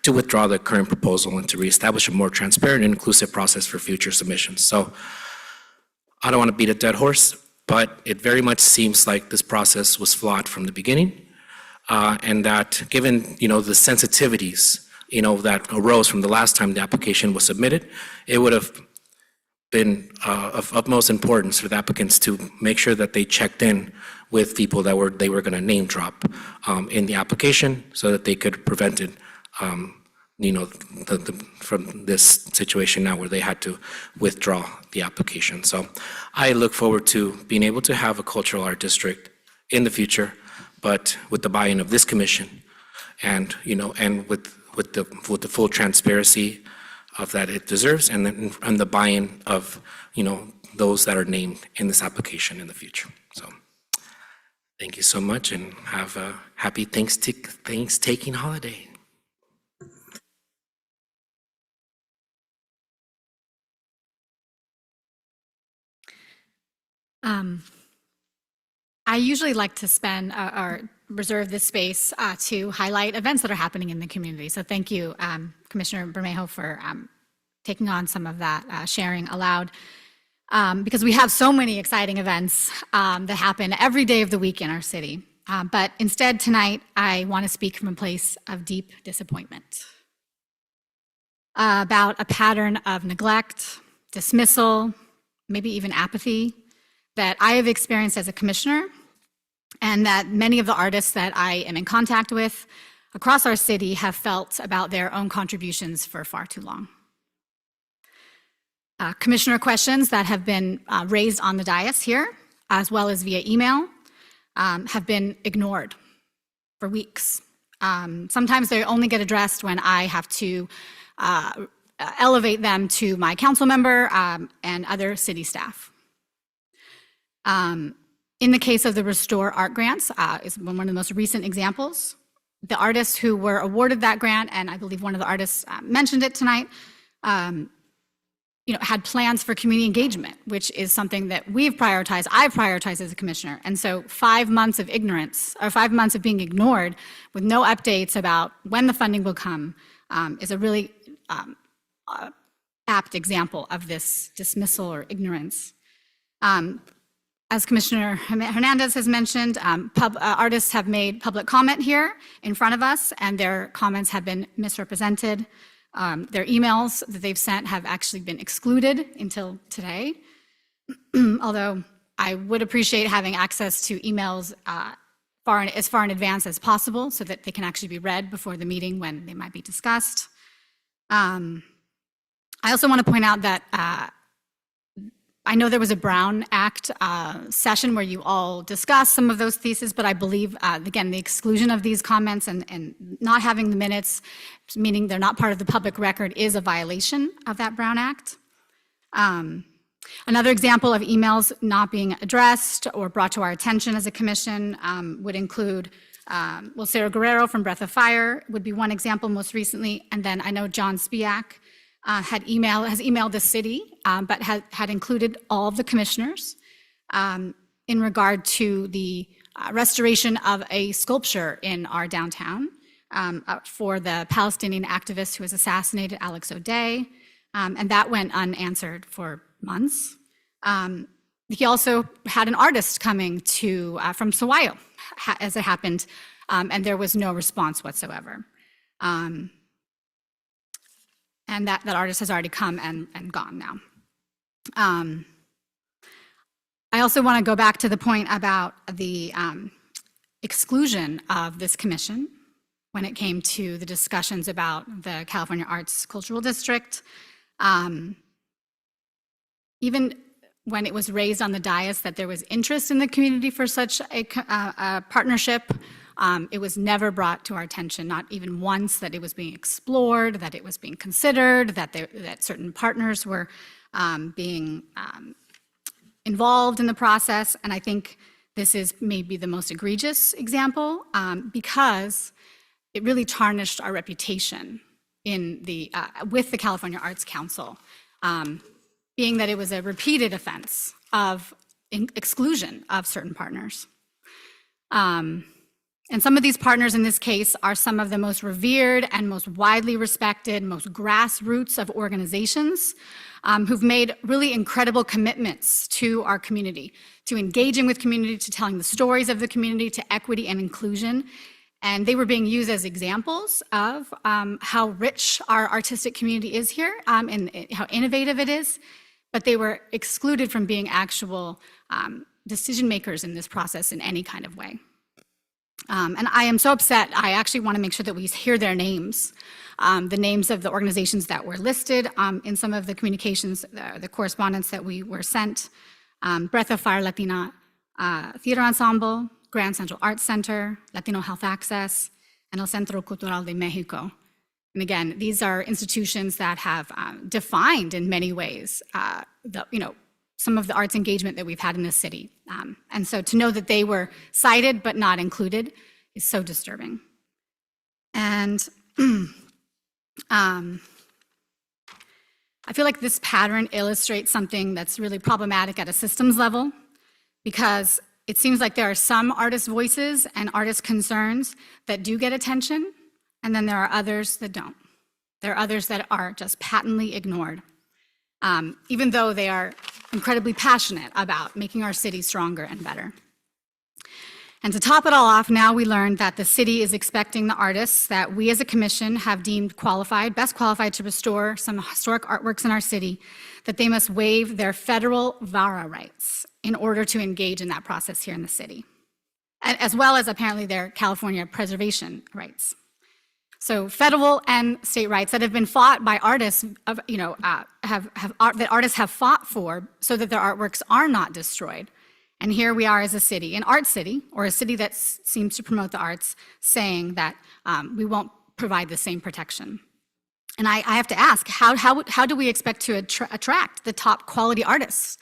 to withdraw the current proposal and to reestablish a more transparent and inclusive process for future submissions. So I don't want to beat a dead horse, but it very much seems like this process was flawed from the beginning. And that given, you know, the sensitivities, you know, that arose from the last time the application was submitted, it would have been of utmost importance for the applicants to make sure that they checked in with people that they were going to name drop in the application so that they could prevent it, you know, from this situation now where they had to withdraw the application. So I look forward to being able to have a cultural art district in the future, but with the buy-in of this commission, and, you know, and with the full transparency of that it deserves, and the buy-in of, you know, those that are named in this application in the future. So thank you so much, and have a happy Thanksgiving holiday. I usually like to spend or reserve this space to highlight events that are happening in the community. So thank you, Commissioner Bermejo, for taking on some of that sharing aloud, because we have so many exciting events that happen every day of the week in our city. But instead tonight, I want to speak from a place of deep disappointment about a pattern of neglect, dismissal, maybe even apathy that I have experienced as a commissioner, and that many of the artists that I am in contact with across our city have felt about their own contributions for far too long. Commissioner questions that have been raised on the dais here, as well as via email, have been ignored for weeks. Sometimes they only get addressed when I have to elevate them to my council member and other city staff. In the case of the Restore Art Grants, is one of the most recent examples. The artists who were awarded that grant, and I believe one of the artists mentioned it tonight, had plans for community engagement, which is something that I've prioritized as a commissioner. And so 5 months of ignorance, or 5 months of being ignored with no updates about when the funding will come, is a really apt example of this dismissal or ignorance. As Commissioner Hernandez has mentioned, artists have made public comment here in front of us, and their comments have been misrepresented. Their emails that they've sent have actually been excluded until today. Although I would appreciate having access to emails as far in advance as possible so that they can actually be read before the meeting when they might be discussed. I also want to point out that I know there was a Brown Act session where you all discussed some of those theses, but I believe, again, the exclusion of these comments and not having the minutes, meaning they're not part of the public record, is a violation of that Brown Act. Another example of emails not being addressed or brought to our attention as a commission would include, Sarah Guerrero from Breath of Fire would be one example most recently, and then I know John Spiak has emailed the city, but had included all of the commissioners in regard to the restoration of a sculpture in our downtown for the Palestinian activist who was assassinated, Alex O'Day, and that went unanswered for months. He also had an artist coming from Sawayo, as it happened, and there was no response whatsoever. And that artist has already come and gone now. I also want to go back to the point about the exclusion of this commission when it came to the discussions about the California Arts Cultural District. Even when it was raised on the dais that there was interest in the community for such a partnership, it was never brought to our attention, not even once, that it was being explored, that it was being considered, that certain partners were being involved in the process. And I think this is maybe the most egregious example because it really tarnished our reputation with the California Arts Council, being that it was a repeated offense of exclusion of certain partners. And some of these partners in this case are some of the most revered and most widely respected, most grassroots of organizations who've made really incredible commitments to our community, to engaging with community, to telling the stories of the community, to equity and inclusion. And they were being used as examples of how rich our artistic community is here and how innovative it is, but they were excluded from being actual decision makers in this process in any kind of way. And I am so upset. I actually want to make sure that we hear their names, the names of the organizations that were listed in some of the communications, the correspondence that we were sent. Breath of Fire Latina Theater Ensemble, Grand Central Arts Center, Latino Health Access, and El Centro Cultural de Mexico. And again, these are institutions that have defined in many ways some of the arts engagement that we've had in this city. And so to know that they were cited but not included is so disturbing. And I feel like this pattern illustrates something that's really problematic at a systems level, because it seems like there are some artist voices and artist concerns that do get attention, and then there are others that don't. There are others that are just patently ignored, even though they are incredibly passionate about making our city stronger and better. And to top it all off, now we learned that the city is expecting the artists that we as a commission have deemed best qualified to restore some historic artworks in our city, that they must waive their federal VARA rights in order to engage in that process here in the city, as well as apparently their California preservation rights. So federal and state rights that have been fought by artists, that artists have fought for so that their artworks are not destroyed. And here we are as a city, an art city, or a city that seems to promote the arts, saying that we won't provide the same protection. And I have to ask, how do we expect to attract the top quality artists,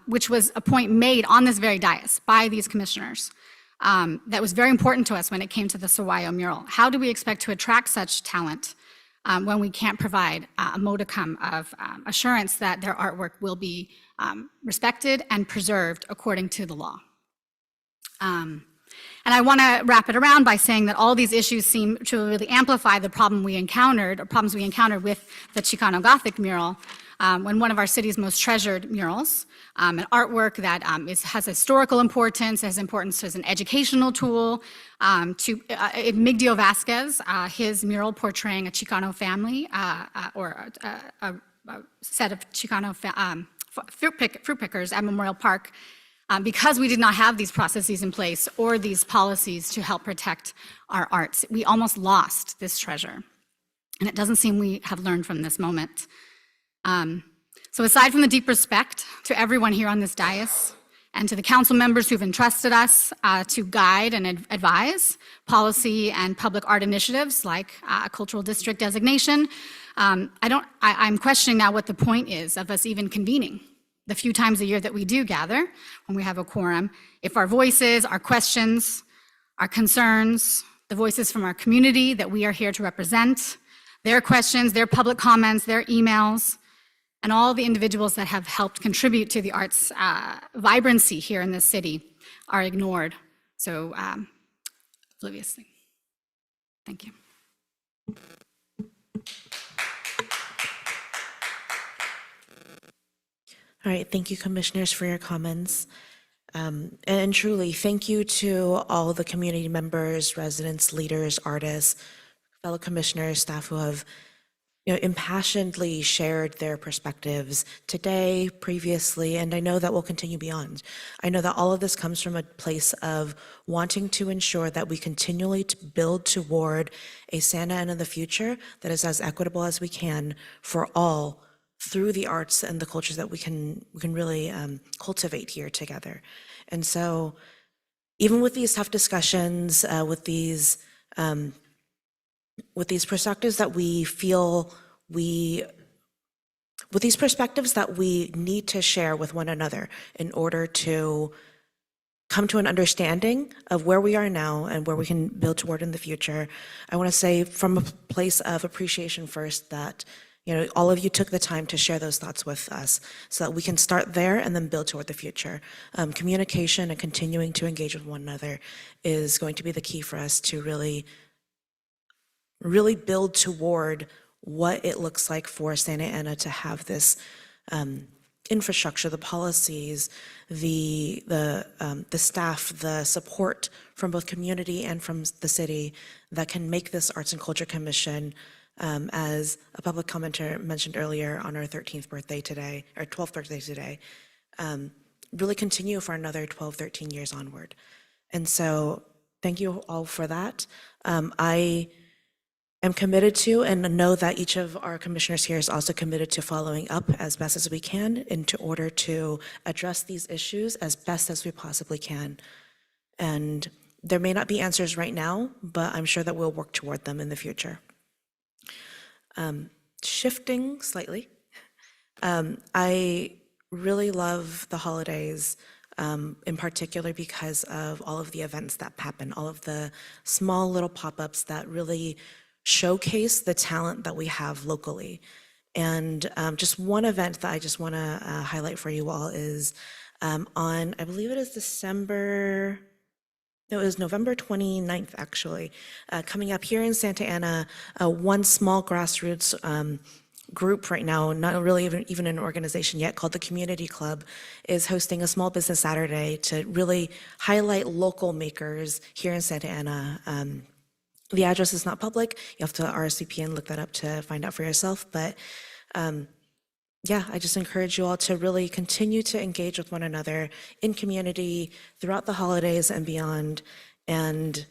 which was a point made on this very dais by these commissioners? That was very important to us when it came to the Sawayo mural. How do we expect to attract such talent when we can't provide a modicum of assurance that their artwork will be respected and preserved according to the law. And I want to wrap it around by saying that all these issues seem to really amplify the problems we encountered with the Chicano Gothic mural, when one of our city's most treasured murals, an artwork that has historical importance, has importance as an educational tool, to Migdio Vasquez, his mural portraying a Chicano family, or a set of Chicano fruit pickers at Memorial Park. Because we did not have these processes in place or these policies to help protect our arts, we almost lost this treasure. And it doesn't seem we have learned from this moment. So aside from the deep respect to everyone here on this dais and to the council members who've entrusted us to guide and advise policy and public art initiatives like a cultural district designation, I'm questioning now what the point is of us even convening the few times a year that we do gather when we have a quorum, if our voices, our questions, our concerns, the voices from our community that we are here to represent, their questions, their public comments, their emails, and all the individuals that have helped contribute to the arts vibrancy here in this city are ignored so obliviously. Thank you. All right, thank you, commissioners, for your comments. And truly, thank you to all the community members, residents, leaders, artists, fellow commissioners, staff who have impassionedly shared their perspectives today, previously, and I know that will continue beyond. I know that all of this comes from a place of wanting to ensure that we continually build toward a Santa Ana in the future that is as equitable as we can for all, through the arts and the cultures that we can really cultivate here together. And so even with these tough discussions, with these perspectives that we feel with these perspectives that we need to share with one another in order to come to an understanding of where we are now and where we can build toward in the future, I want to say from a place of appreciation first that all of you took the time to share those thoughts with us so that we can start there and then build toward the future. Communication and continuing to engage with one another is going to be the key for us to really build toward what it looks like for Santa Ana to have this infrastructure, the policies, the staff, the support from both community and from the city that can make this Arts and Culture Commission, as a public commenter mentioned earlier, on our 13th birthday today, or 12th birthday today, really continue for another 12, 13 years onward. And so thank you all for that. I am committed to, and know that each of our commissioners here is also committed to following up as best as we can in order to address these issues as best as we possibly can. And there may not be answers right now, but I'm sure that we'll work toward them in the future. Shifting slightly, I really love the holidays, in particular because of all of the events that happen, all of the small little pop-ups that really showcase the talent that we have locally. And just one event that I just want to highlight for you all is on, I believe it is November 29th, actually, coming up here in Santa Ana, one small grassroots group right now, not really even an organization yet, called the Community Club, is hosting a small business Saturday to really highlight local makers here in Santa Ana. The address is not public. You have to RSVP and look that up to find out for yourself. But yeah, I just encourage you all to really continue to engage with one another in community throughout the holidays and beyond, and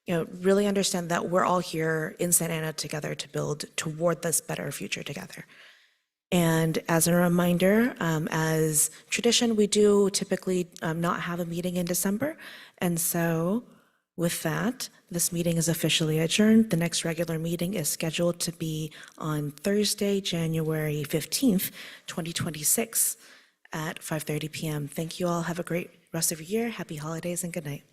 really understand that we're all here in Santa Ana together to build toward this better future together. And as a reminder, as tradition, we do typically not have a meeting in December. And so with that, this meeting is officially adjourned. The next regular meeting is scheduled to be on Thursday, January 15th, 2026 at 5:30 p.m. Thank you all. Have a great rest of your year. Happy holidays and good night.